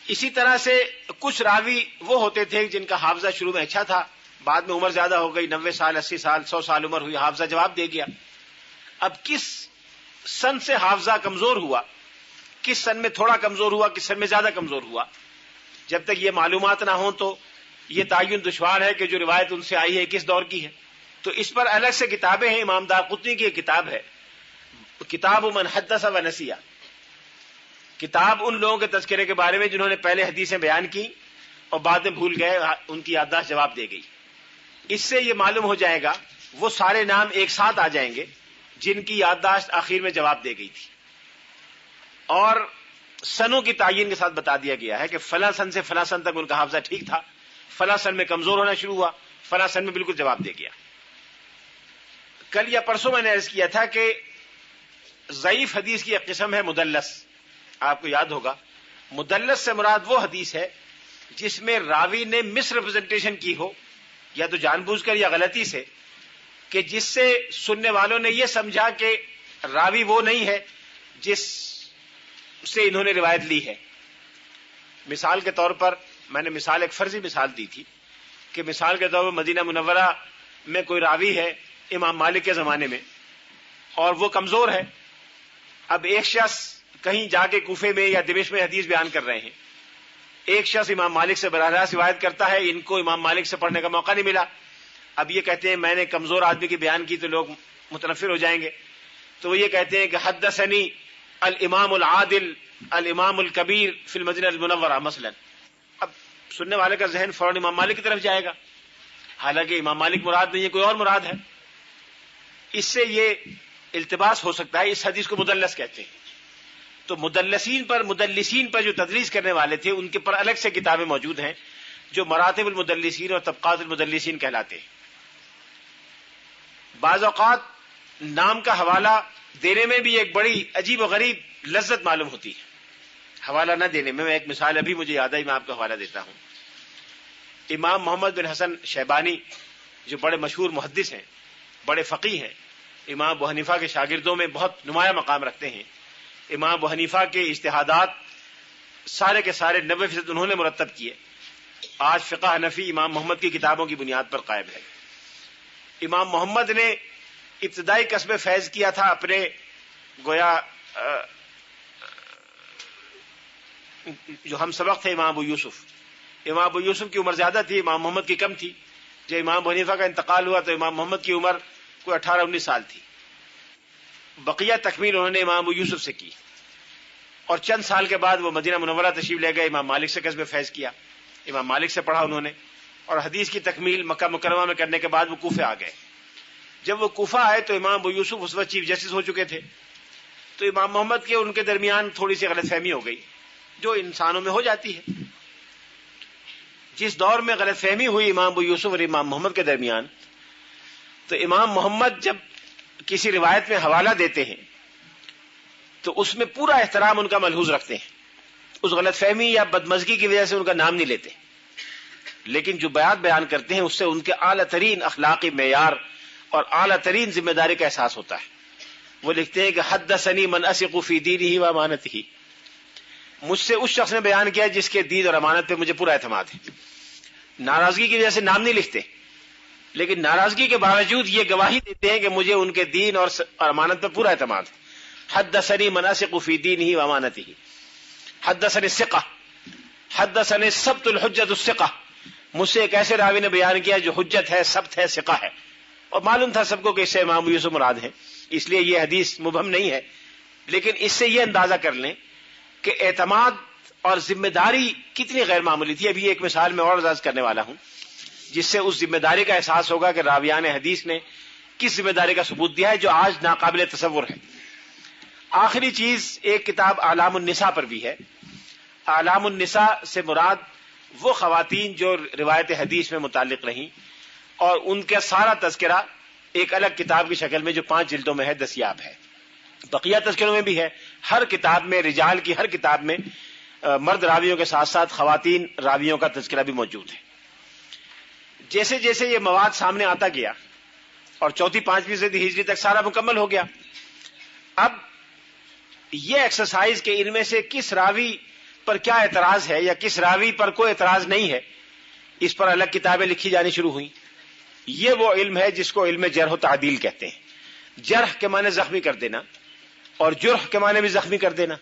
اسی طرح سے کچھ راوی وہ ہوتے تھے جن کا حافظہ شروع میں اچھا تھا، بعد میں عمر زیادہ ہو گئی، 90 سال 80 سال 100 سال عمر ہوئی، حافظہ جواب دے گیا۔ اب کس سن سے حافظہ کمزور ہوا، کس سن میں تھوڑا کمزور ہوا، کس سن میں زیادہ کمزور ہوا، جب تک یہ معلومات نہ ہوں تو یہ تعین دشوار ہے کہ جو روایت ان سے آئی ہے کس دور کی ہے۔ تو اس پر الگ سے کتابیں ہیں، امام دارقطنی کی ایک کتاب ہے، کتاب من حدث و نسیہ، کتاب ان لوگوں کے تذکرے کے بارے میں جنہوں نے پہلے حدیثیں بیان کی اور بعد میں بھول گئے، ان کی یادداشت جواب دے گئی۔ اس سے یہ معلوم ہو جائے گا، وہ سارے نام ایک ساتھ آ جائیں گے جن کی یادداشت آخر میں جواب دے گئی تھی، اور سنوں کی تعین کے ساتھ بتا دیا گیا ہے کہ فلاں سن سے فلاں سن تک ان کا حافظہ ٹھیک تھا، فلاں سن میں کمزور ہونا شروع ہوا، فلاں سن میں بالکل جواب دے گیا۔ کل یا پرسوں میں نے عرض کیا تھا کہ ضعیف حدیث کی ایک قسم ہے مدلس، آپ کو یاد ہوگا مدلس سے مراد وہ حدیث ہے جس میں راوی نے مس ریپرزنٹیشن کی ہو، یا تو جان بوجھ کر یا غلطی سے، کہ جس سے سننے والوں نے یہ سمجھا کہ راوی وہ نہیں ہے جس سے انہوں نے روایت لی ہے۔ مثال کے طور پر میں نے ایک فرضی مثال دی تھی کہ مثال کے طور پر مدینہ منورہ میں کوئی راوی ہے امام مالک کے زمانے میں اور وہ کمزور ہے۔ اب ایک شخص کہیں جا کے کوفے میں یا دمشق میں حدیث بیان کر رہے ہیں، ایک شخص امام مالک سے براہ راست روایت کرتا ہے، ان کو امام مالک سے پڑھنے کا موقع نہیں ملا۔ اب یہ کہتے ہیں میں نے کمزور آدمی کی بیان کی تو لوگ متنفر ہو جائیں گے، تو وہ یہ کہتے ہیں کہ حدثنی الامام العادل الامام الکبیر فی المدینہ المنورہ مثلا۔ اب سننے والے کا ذہن فوراً امام مالک کی طرف جائے گا، حالانکہ امام مالک مراد نہیں ہے، کوئی اور مراد ہے۔ اس سے یہ التباس ہو سکتا ہے، اس حدیث کو مدلس کہتے ہیں۔ تو مدلسین پر جو تدریس کرنے والے تھے ان کے پر الگ سے کتابیں موجود ہیں جو مراتب المدلسین اور طبقات المدلسین کہلاتے ہیں۔ بعض اوقات نام کا حوالہ دینے میں بھی ایک بڑی عجیب و غریب لذت معلوم ہوتی ہے، حوالہ نہ دینے میں ایک مثال ابھی مجھے یاد آئی، میں آپ کو حوالہ دیتا ہوں۔ امام محمد بن حسن شیبانی جو بڑے مشہور محدث ہیں، بڑے فقیہ ہیں، امام ابو حنیفہ کے شاگردوں میں بہت نمایاں مقام رکھتے ہیں۔ امام ابو حنیفہ کے اجتہادات سارے کے سارے 90% انہوں نے مرتب کیے۔ آج فقہ حنفی امام محمد کی کتابوں کی بنیاد پر قائم ہے۔ امام محمد نے ابتدائی قصب فیض کیا تھا اپنے گویا جو ہم سبق تھے امام ابو یوسف۔ امام ابو یوسف کی عمر زیادہ تھی، امام محمد کی کم تھی۔ جب امام ابو حنیفہ کا انتقال ہوا تو امام محمد کی عمر کوئی 18-19 سال تھی۔ بقیہ تکمیل انہوں نے امام ابو یوسف سے کی، اور چند سال کے بعد وہ مدینہ منورہ تشریف لے گئے، امام مالک سے قصب فیض کیا، امام مالک سے پڑھا انہوں نے، اور حدیث کی تکمیل مکہ مکرمہ میں کرنے کے بعد وہ کوفہ آ گئے۔ جب وہ کوفہ آئے تو امام ابو یوسف اس وقت چیف جسٹس ہو چکے تھے، تو امام محمد کے ان کے درمیان تھوڑی سی غلط فہمی ہو گئی، جو انسانوں میں ہو جاتی ہے۔ جس دور میں غلط فہمی ہوئی امام ابو یوسف اور امام محمد کے درمیان، تو امام محمد جب کسی روایت میں حوالہ دیتے ہیں تو اس میں پورا احترام ان کا ملحوظ رکھتے ہیں، اس غلط فہمی یا بدمزگی کی وجہ سے ان کا نام نہیں لیتے، لیکن جو بیان کرتے ہیں اس سے ان کے اعلیٰ ترین اخلاقی معیار اور اعلیٰ ترین ذمہ داری کا احساس ہوتا ہے۔ وہ لکھتے ہیں کہ حدثنی من اثق فی دینہ و امانتہ، مجھ سے اس شخص نے بیان کیا جس کے دین اور امانت پہ مجھے پورا اعتماد ہے۔ ناراضگی کی وجہ سے نام نہیں لکھتے، لیکن ناراضگی کے باوجود یہ گواہی دیتے ہیں کہ مجھے ان کے دین اور امانت پر پورا اعتماد ہے۔ حدثنی من اثق فی دینہ و امانتہ، حدثنی الثقہ، حدثنی الثبت الحجۃ الثقہ، مجھ سے ایک ایسے راوی نے بیان کیا جو حجت ہے، ثبت ہے، ثقہ ہے، اور معلوم تھا سب کو کہ اس سے امام ابو یوسف مراد ہے، اس لیے یہ حدیث مبہم نہیں ہے، لیکن اس سے یہ اندازہ کر لیں کہ اعتماد اور ذمہ داری کتنی غیر معمولی تھی۔ ابھی ایک مثال میں اور عرض کرنے والا ہوں جس سے اس ذمہ داری کا احساس ہوگا کہ راویان حدیث نے کس ذمہ داری کا ثبوت دیا ہے جو آج ناقابل تصور ہے۔ آخری چیز ایک کتاب اعلام النساء پر بھی ہے۔ اعلام النساء سے مراد وہ خواتین جو روایت حدیث میں متعلق رہیں، اور ان کا سارا تذکرہ ایک الگ کتاب کی شکل میں جو 5 جلدوں میں ہے دستیاب ہے۔ بقیہ تذکروں میں بھی ہے، ہر کتاب میں، رجال کی ہر کتاب میں مرد راویوں کے ساتھ ساتھ خواتین راویوں کا تذکرہ بھی موجود ہے۔ جیسے جیسے یہ مواد سامنے آتا گیا اور 4-5ویں صدی ہجری تک سارا مکمل ہو گیا، اب یہ ایکسرسائز کہ ان میں سے کس راوی پر کیا اعتراض ہے یا کس راوی پر کوئی اعتراض نہیں ہے، اس پر الگ کتابیں لکھی جانی شروع ہوئی. یہ وہ علم ہے جس کو علم جرح و تعدیل کہتے ہیں. جرح کے معنی زخمی کر دینا اور جرح کے معنی بھی زخمی کر دینا.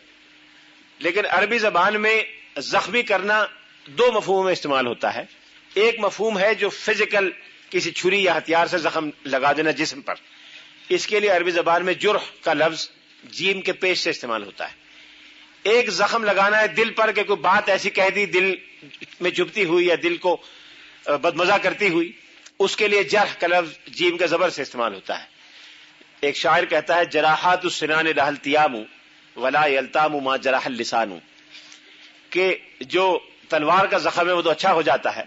لیکن عربی زبان میں زخمی کرنا دو مفہوم میں استعمال ہوتا ہے. ایک مفہوم ہے جو فزیکل، کسی چھری یا ہتھیار سے زخم لگا دینا جسم پر، اس کے لیے عربی زبان میں جرح کا لفظ جیم کے پیش سے استعمال ہوتا ہے. ایک زخم لگانا ہے دل پر کہ کوئی بات ایسی کہہ دی دل میں چبھتی ہوئی یا دل کو بدمزہ کرتی ہوئی، اس کے لیے جرح کا لفظ جیم کے زبر سے استعمال ہوتا ہے. ایک شاعر کہتا ہے جراحات السنان لها التیام ولا یلتام ما جرح اللسان، کہ جو تلوار کا زخم ہے وہ تو اچھا ہو جاتا ہے،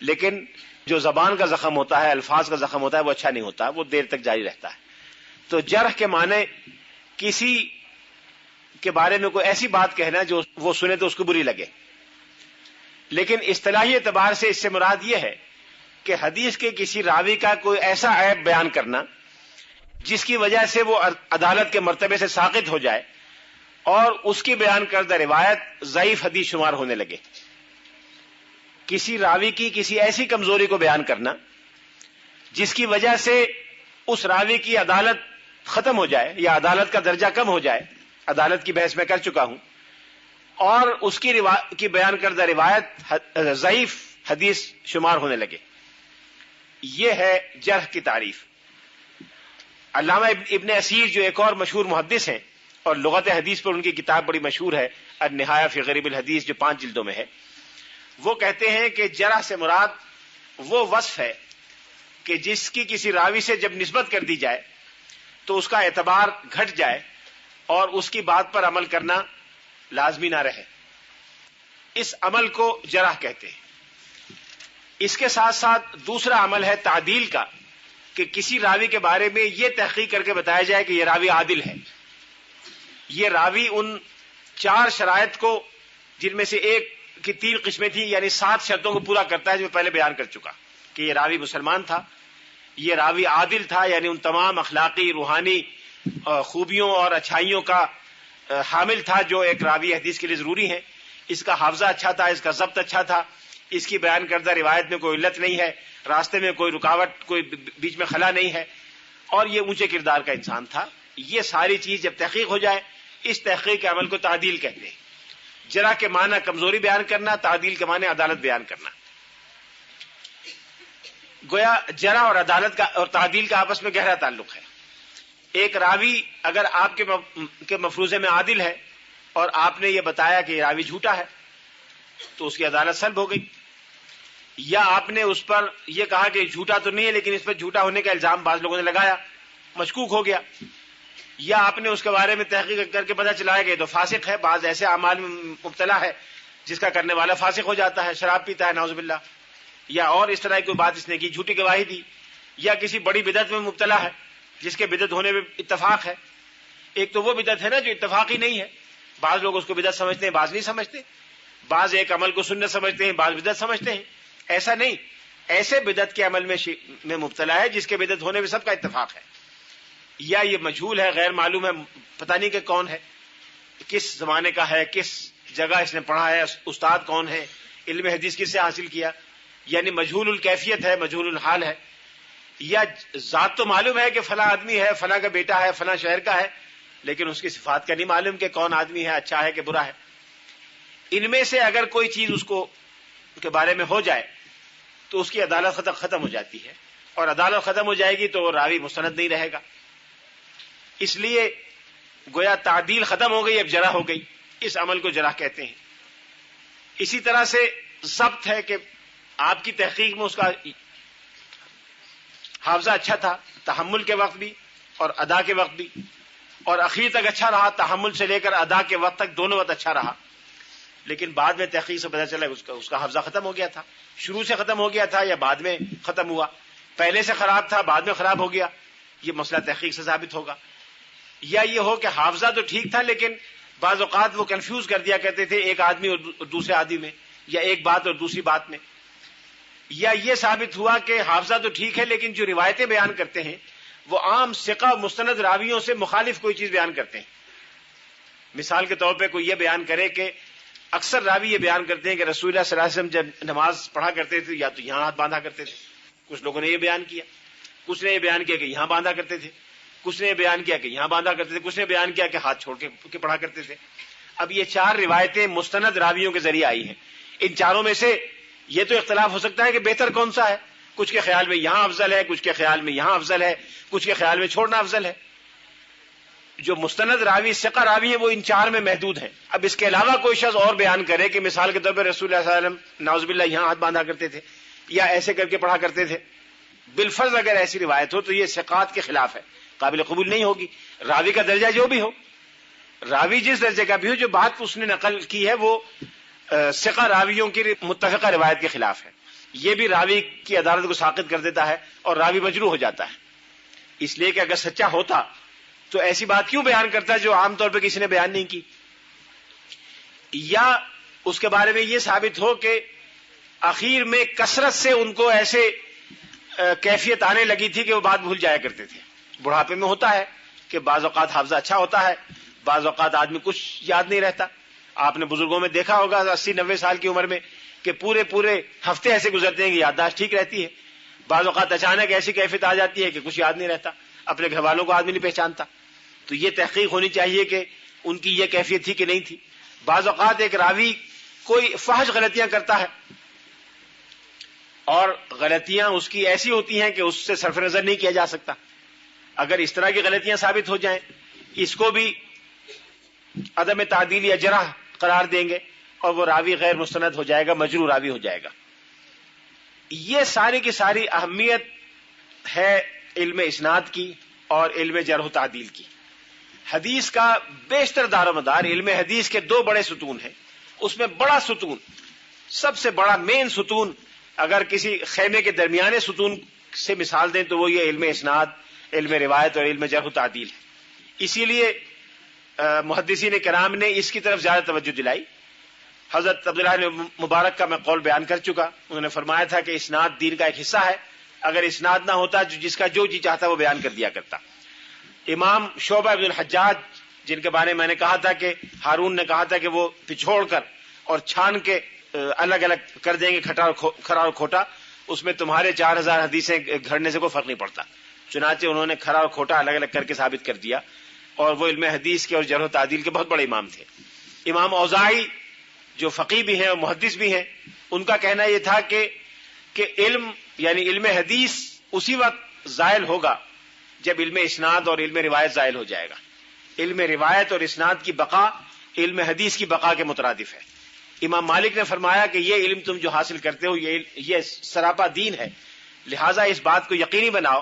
لیکن جو زبان کا زخم ہوتا ہے، الفاظ کا زخم ہوتا ہے، وہ اچھا نہیں ہوتا، وہ دیر تک جاری رہتا ہے. تو جرح کے معنی کسی کے بارے میں کوئی ایسی بات کہنا جو وہ سنے تو اس کو بری لگے. لیکن اصطلاحی اعتبار سے اس سے مراد یہ ہے کہ حدیث کے کسی راوی کا کوئی ایسا عیب بیان کرنا جس کی وجہ سے وہ عدالت کے مرتبے سے ساقط ہو جائے اور اس کی بیان کردہ روایت ضعیف حدیث شمار ہونے لگے. کسی راوی کی کسی ایسی کمزوری کو بیان کرنا جس کی وجہ سے اس راوی کی عدالت ختم ہو جائے یا عدالت کا درجہ کم ہو جائے. عدالت کی بحث میں کر چکا ہوں. اور اس کی بیان کردہ روایت ضعیف حدیث شمار ہونے لگے. یہ ہے جرح کی تعریف. علامہ ابن اسیر جو ایک اور مشہور محدث ہیں اور لغت حدیث پر ان کی کتاب بڑی مشہور ہے النہایہ فی غریب الحدیث جو 5 جلدوں میں ہے، وہ کہتے ہیں کہ جرح سے مراد وہ وصف ہے کہ جس کی کسی راوی سے جب نسبت کر دی جائے تو اس کا اعتبار گھٹ جائے اور اس کی بات پر عمل کرنا لازمی نہ رہے. اس عمل کو جرح کہتے ہیں. اس کے ساتھ ساتھ دوسرا عمل ہے تعدیل کا، کہ کسی راوی کے بارے میں یہ تحقیق کر کے بتایا جائے کہ یہ راوی عادل ہے. یہ راوی ان 4 شرائط کو، جن میں سے ایک کی 3 قسمیں تھیں، یعنی 7 شرطوں کو پورا کرتا ہے جو پہلے بیان کر چکا، کہ یہ راوی مسلمان تھا، یہ راوی عادل تھا، یعنی ان تمام اخلاقی روحانی خوبیوں اور اچھائیوں کا حامل تھا جو ایک راوی حدیث کے لیے ضروری ہیں، اس کا حافظہ اچھا تھا، اس کا ضبط اچھا تھا، اس کی بیان کردہ روایت میں کوئی علت نہیں ہے، راستے میں کوئی رکاوٹ، کوئی بیچ میں خلا نہیں ہے، اور یہ اونچے کردار کا انسان تھا. یہ ساری چیز جب تحقیق ہو جائے، اس تحقیق کے عمل کو تعدیل کہتے ہیں. جرح کے معنی کمزوری بیان کرنا، تعدیل کے معنی عدالت بیان کرنا. گویا جرح اور عدالت کا اور تعدیل کا آپس میں گہرا تعلق ہے. ایک راوی اگر آپ کے مفروضے میں عادل ہے اور آپ نے یہ بتایا کہ یہ راوی جھوٹا ہے تو اس کی عدالت سلب ہو گئی، یا آپ نے اس پر یہ کہا کہ جھوٹا تو نہیں ہے لیکن اس پر جھوٹا ہونے کا الزام بعض لوگوں نے لگایا، مشکوک ہو گیا، یا آپ نے اس کے بارے میں تحقیق کر کے پتہ چلایا کہ یہ تو فاسق ہے، بعض ایسے اعمال میں مبتلا ہے جس کا کرنے والا فاسق ہو جاتا ہے، شراب پیتا ہے نعوذ باللہ، یا اور اس طرح کی کوئی بات اس نے کی، جھوٹی گواہی دی، یا کسی بڑی بدعت میں مبتلا ہے جس کے بدعت ہونے میں اتفاق ہے. ایک تو وہ بدعت ہے نا جو اتفاقی نہیں ہے، بعض لوگ اس کو بدعت سمجھتے ہیں، بعض نہیں سمجھتے، بعض ایک عمل کو سنت سمجھتے ہیں، بعض بدعت سمجھتے ہیں. ایسا نہیں، ایسے بدعت کے عمل میں مبتلا ہے جس کے بدعت ہونے میں سب کا اتفاق ہے، یا یہ مجہول ہے، غیر معلوم ہے، پتہ نہیں کہ کون ہے، کس زمانے کا ہے، کس جگہ اس نے پڑھا ہے، استاد کون ہے، علم حدیث کس سے حاصل کیا، یعنی مجہول الکیفیت ہے، مجہول الحال ہے. یا ذات تو معلوم ہے کہ فلاں آدمی ہے، فلاں کا بیٹا ہے، فلاں شہر کا ہے، لیکن اس کی صفات کا نہیں معلوم کہ کون آدمی ہے، اچھا ہے کہ برا ہے. ان میں سے اگر کوئی چیز اس کو کے بارے میں ہو جائے تو اس کی عدالت ختم ہو جاتی ہے، اور عدالت ختم ہو جائے گی تو راوی مستند نہیں رہے گا. اس لیے گویا تعدیل ختم ہو گئی، اب جرح ہو گئی. اس عمل کو جرح کہتے ہیں. اسی طرح سے ضبط ہے کہ آپ کی تحقیق میں اس کا حافظہ اچھا تھا، تحمل کے وقت بھی اور ادا کے وقت بھی، اور اخیر تک اچھا رہا، تحمل سے لے کر ادا کے وقت تک دونوں وقت اچھا رہا، لیکن بعد میں تحقیق سے پتہ چلا اس کا حافظہ ختم ہو گیا تھا. شروع سے ختم ہو گیا تھا یا بعد میں ختم ہوا، پہلے سے خراب تھا بعد میں خراب ہو گیا، یہ مسئلہ تحقیق سے ثابت ہوگا. یا یہ ہو کہ حافظہ تو ٹھیک تھا لیکن بعض اوقات وہ کنفیوز کر دیا کرتے تھے ایک آدمی اور دوسرے آدمی میں، یا ایک بات اور دوسری بات میں. یا یہ ثابت ہوا کہ حافظہ تو ٹھیک ہے لیکن جو روایتیں بیان کرتے ہیں وہ عام ثقہ مستند راویوں سے مخالف کوئی چیز بیان کرتے ہیں. مثال کے طور پہ کوئی یہ بیان کرے کہ اکثر راوی یہ بیان کرتے ہیں کہ رسول اللہ صلی اللہ علیہ وسلم جب نماز پڑھا کرتے تھے یا تو یہاں ہاتھ باندھا کرتے تھے، کچھ لوگوں نے یہ بیان کیا، کچھ نے یہ بیان کیا کہ یہاں باندھا کرتے تھے، کچھ نے یہ بیان کیا کہ یہاں باندھا کرتے تھے، کچھ نے بیان کیا کہ ہاتھ چھوڑ کے پڑھا کرتے تھے۔ اب یہ 4 روایتیں مستند راویوں کے ذریعے آئی ہیں، ان چاروں میں سے یہ تو اختلاف ہو سکتا ہے کہ بہتر کون سا ہے، کچھ کے خیال میں یہاں افضل ہے، کچھ کے خیال میں یہاں افضل ہے، کچھ کے خیال میں چھوڑنا افضل ہے۔ جو مستند راوی ثقہ راوی ہیں وہ ان 4 میں محدود ہیں۔ اب اس کے علاوہ کوئی شخص اور بیان کرے کہ مثال کے طور پر رسول اللہ صلی اللہ علیہ وسلم نعوذ باللہ یہاں ہاتھ باندھا کرتے تھے یا ایسے کر کے پڑھا کرتے تھے، بالفرض اگر ایسی روایت ہو تو یہ ثقات کے خلاف ہے، قابل قبول نہیں ہوگی، راوی کا درجہ جو بھی ہو، راوی جس درجے کا بھی ہو، جو بات اس نے نقل کی ہے وہ ثقہ راویوں کی متفقہ روایت کے خلاف ہے، یہ بھی راوی کی عدالت کو ساقط کر دیتا ہے اور راوی مجروح ہو جاتا ہے۔ اس لیے کہ اگر سچا ہوتا تو ایسی بات کیوں بیان کرتا ہے جو عام طور پہ کسی نے بیان نہیں کی، یا اس کے بارے میں یہ ثابت ہو کہ اخیر میں کثرت سے ان کو ایسے کیفیت آنے لگی تھی کہ وہ بات بھول جایا کرتے تھے۔ بڑھاپے میں ہوتا ہے کہ بعض اوقات حافظہ اچھا ہوتا ہے، بعض اوقات آدمی کچھ یاد نہیں رہتا۔ آپ نے بزرگوں میں دیکھا ہوگا 80-90 سال کی عمر میں کہ پورے ہفتے ایسے گزرتے ہیں کہ یادداشت ٹھیک رہتی ہے، بعض اوقات اچانک ایسی کیفیت آ جاتی ہے کہ کچھ یاد نہیں رہتا، اپنے گھر والوں کو آدمی نہیں پہچانتا۔ تو یہ تحقیق ہونی چاہیے کہ ان کی یہ کیفیت تھی کہ نہیں تھی۔ بعض اوقات ایک راوی کوئی فحش غلطیاں کرتا ہے اور غلطیاں اس کی ایسی ہوتی ہیں کہ اس سے صرف نظر نہیں کیا جا سکتا، اگر اس طرح کی غلطیاں ثابت ہو جائیں اس کو بھی عدم تعدیل یا جرح قرار دیں گے اور وہ راوی غیر مستند ہو جائے گا، مجروح راوی ہو جائے گا۔ یہ ساری کی ساری اہمیت ہے علم اسناد کی اور علم جرح و تعدیل کی۔ حدیث کا بیشتر دار و مدار علم حدیث کے 2 بڑے ستون ہیں، اس میں بڑا ستون، سب سے بڑا مین ستون اگر کسی خیمے کے درمیانے ستون سے مثال دیں تو وہ یہ علم اسناد، علم روایت اور علم جرح و تعدیل ہے۔ اسی لیے محدثین کرام نے اس کی طرف زیادہ توجہ دلائی۔ حضرت عبداللہ بن مبارک کا میں قول بیان کر چکا، انہوں نے فرمایا تھا کہ اسناد دین کا ایک حصہ ہے، اگر اسناد نہ ہوتا جس کا جو جی چاہتا وہ بیان کر دیا کرتا۔ امام شعبہ بن الحجاج جن کے بارے میں میں نے کہا تھا کہ ہارون نے کہا تھا کہ وہ پچھوڑ کر اور چھان کے الگ الگ کر دیں گے کھرا اور کھوٹا، اس میں تمہارے 4000 حدیثیں گھڑنے سے کوئی فرق نہیں پڑتا۔ چنانچہ انہوں نے کھرا اور کھوٹا الگ الگ کر کے ثابت کر دیا، اور وہ علم حدیث کے اور جرح و تعدیل کے بہت بڑے امام تھے۔ امام اوزاعی جو فقیہ بھی ہیں اور محدث بھی ہیں، ان کا کہنا یہ تھا کہ علم یعنی علم حدیث اسی وقت زائل ہوگا جب علم اسناد اور علم روایت زائل ہو جائے گا۔ علم روایت اور اسناد کی بقا علم حدیث کی بقا کے مترادف ہے۔ امام مالک نے فرمایا کہ یہ علم تم جو حاصل کرتے ہو یہ سراپا دین ہے، لہٰذا اس بات کو یقینی بناؤ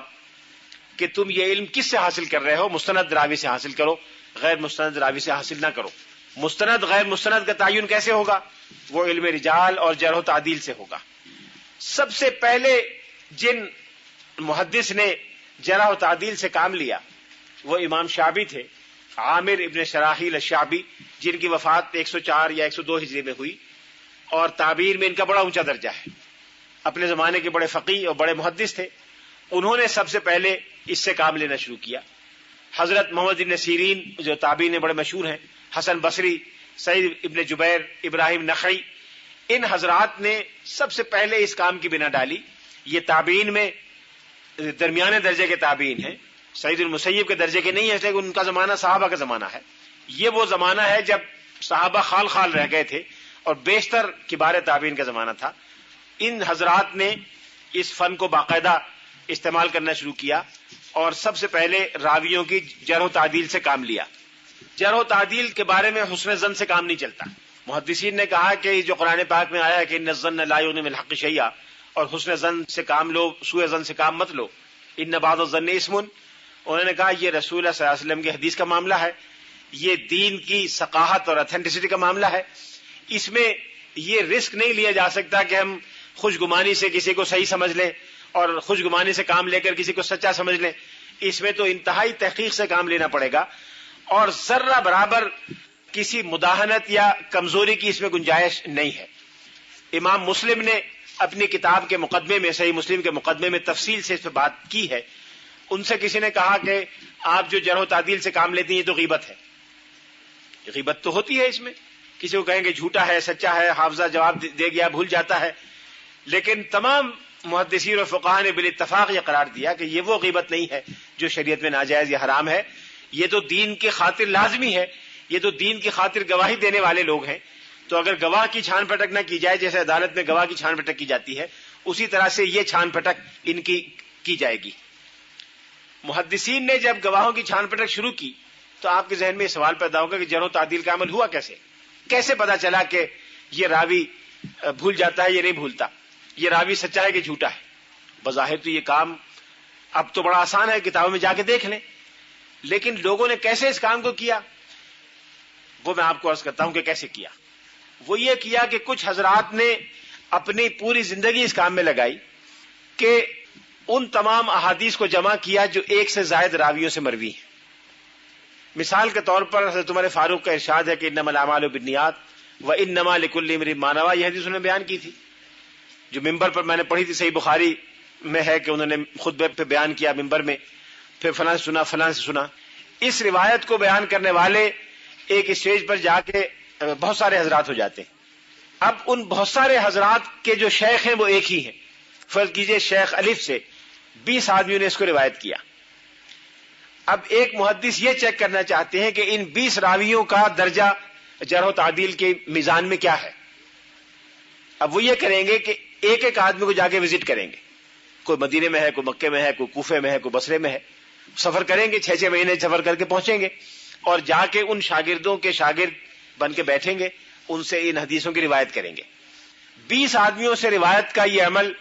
کہ تم یہ علم کس سے حاصل کر رہے ہو، مستند راوی سے حاصل کرو، غیر مستند راوی سے حاصل نہ کرو۔ مستند غیر مستند کا تعین کیسے ہوگا؟ وہ علم رجال اور جرح و تعدیل سے ہوگا۔ سب سے پہلے جن محدث نے جرح و تعدیل سے کام لیا وہ امام شعبی تھے، عامر ابن شراحیل الشعبی، جن کی وفات 104 یا 102 ہجری میں ہوئی، اور تعبیر میں ان کا بڑا اونچا درجہ ہے، اپنے زمانے کے بڑے فقیہ اور بڑے محدث تھے۔ انہوں نے سب سے پہلے اس سے کام لینا شروع کیا۔ حضرت محمد ابن سیرین جو تابعین میں بڑے مشہور ہیں، حسن بصری، سعید ابن جبیر، ابراہیم نخعی، ان حضرات نے سب سے پہلے اس کام کی بنا ڈالی۔ یہ تابعین میں درمیانے درجے کے تابعین ہیں، سعید المسیب کے درجے کے نہیں ہیں، لیکن ان کا زمانہ صحابہ کا زمانہ ہے۔ یہ وہ زمانہ ہے جب صحابہ خال خال رہ گئے تھے اور بیشتر کبار تابعین کا زمانہ تھا۔ ان حضرات نے اس فن کو باقاعدہ استعمال کرنا شروع کیا اور سب سے پہلے راویوں کی جرح و تعدیل سے کام لیا۔ جرح و تعدیل کے بارے میں حسن ظن سے کام نہیں چلتا۔ محدثین نے کہا کہ جو قرآن پاک میں آیا ہے کہ ان الظن لا یغنی من الحق شیئا، اور حسن ظن سے کام لو، سوء ظن سے کام مت لو، ان بعض الظن اسم، انہوں نے کہا یہ رسول اللہ صلی اللہ علیہ وسلم کی حدیث کا معاملہ ہے، یہ دین کی ثقافت اور اتھینٹسٹی کا معاملہ ہے، اس میں یہ رسک نہیں لیا جا سکتا کہ ہم خوش گمانی سے کسی کو صحیح سمجھ لیں اور خوش گمانی سے کام لے کر کسی کو سچا سمجھ لیں۔ اس میں تو انتہائی تحقیق سے کام لینا پڑے گا، اور ذرہ برابر کسی مداہنت یا کمزوری کی اس میں گنجائش نہیں ہے۔ امام مسلم نے اپنی کتاب کے مقدمے میں، صحیح مسلم کے مقدمے میں تفصیل سے اس پہ بات کی ہے۔ ان سے کسی نے کہا کہ آپ جو جرح و تعدیل سے کام لیتے ہیں یہ تو غیبت ہے۔ غیبت تو ہوتی ہے اس میں کسی کو کہیں گے جھوٹا ہے سچا ہے، حافظہ جواب دے گیا بھول جاتا ہے، لیکن تمام محدثین و فقہاء نے بالاتفاق یہ قرار دیا کہ یہ وہ غیبت نہیں ہے جو شریعت میں ناجائز یا حرام ہے، یہ تو دین کی خاطر لازمی ہے، یہ تو دین کی خاطر گواہی دینے والے لوگ ہیں، تو اگر گواہ کی چھان پھٹک نہ کی جائے جیسے عدالت میں گواہ کی چھان پھٹک کی جاتی ہے، اسی طرح سے یہ چھان پھٹک ان کی جائے گی۔ محدثین نے جب گواہوں کی چھان پھٹک شروع کی تو آپ کے ذہن میں یہ سوال پیدا ہوگا کہ جرح و تعدیل کا عمل ہوا کیسے پتا چلا کہ یہ راوی بھول جاتا ہے یہ نہیں بھولتا، یہ راوی سچا ہے کہ جھوٹا ہے؟ بظاہر تو یہ کام اب تو بڑا آسان ہے، کتابوں میں جا کے دیکھ لیں، لیکن لوگوں نے کیسے اس کام کو کیا وہ میں آپ کو عرض کرتا ہوں کہ کیسے کیا۔ وہ یہ کیا کہ کچھ حضرات نے اپنی پوری زندگی اس کام میں لگائی کہ ان تمام احادیث کو جمع کیا جو ایک سے زائد راویوں سے مروی ہیں۔ مثال کے طور پر حضرت عمر فاروق کا ارشاد ہے کہ انما الاعمال بالنیات وانما لکل امرئ ما نوى، یہ حدیث انہوں نے بیان کی تھی جو ممبر پر میں نے پڑھی تھی، صحیح بخاری میں ہے کہ انہوں نے خطبے پہ بیان کیا ممبر میں، پھر فلاں سے سنا فلاں سے سنا۔ اس روایت کو بیان کرنے والے ایک اسٹیج پر جا کے بہت سارے حضرات ہو جاتے ہیں۔ اب ان بہت سارے حضرات کے جو شیخ ہیں وہ ایک ہی ہیں، فرض کیجئے شیخ الف سے 20 آدمیوں نے اس کو روایت کیا۔ اب ایک محدث یہ چیک کرنا چاہتے ہیں کہ ان 20 راویوں کا درجہ جرح و تعدیل کے میزان میں کیا ہے۔ اب وہ یہ کریں گے کہ ایک ایک آدمی کو جا کے وزٹ کریں گے، کوئی مدینے میں ہے، کوئی مکے میں ہے، کوئی کوفے میں ہے، کوئی بصرے میں ہے، سفر کریں گے، 6 مہینے سفر کر کے پہنچیں گے اور جا کے ان شاگردوں کے شاگرد بن کے بیٹھیں گے، ان سے ان حدیثوں کی روایت کریں گے۔ 20 آدمیوں سے روایت کا یہ عمل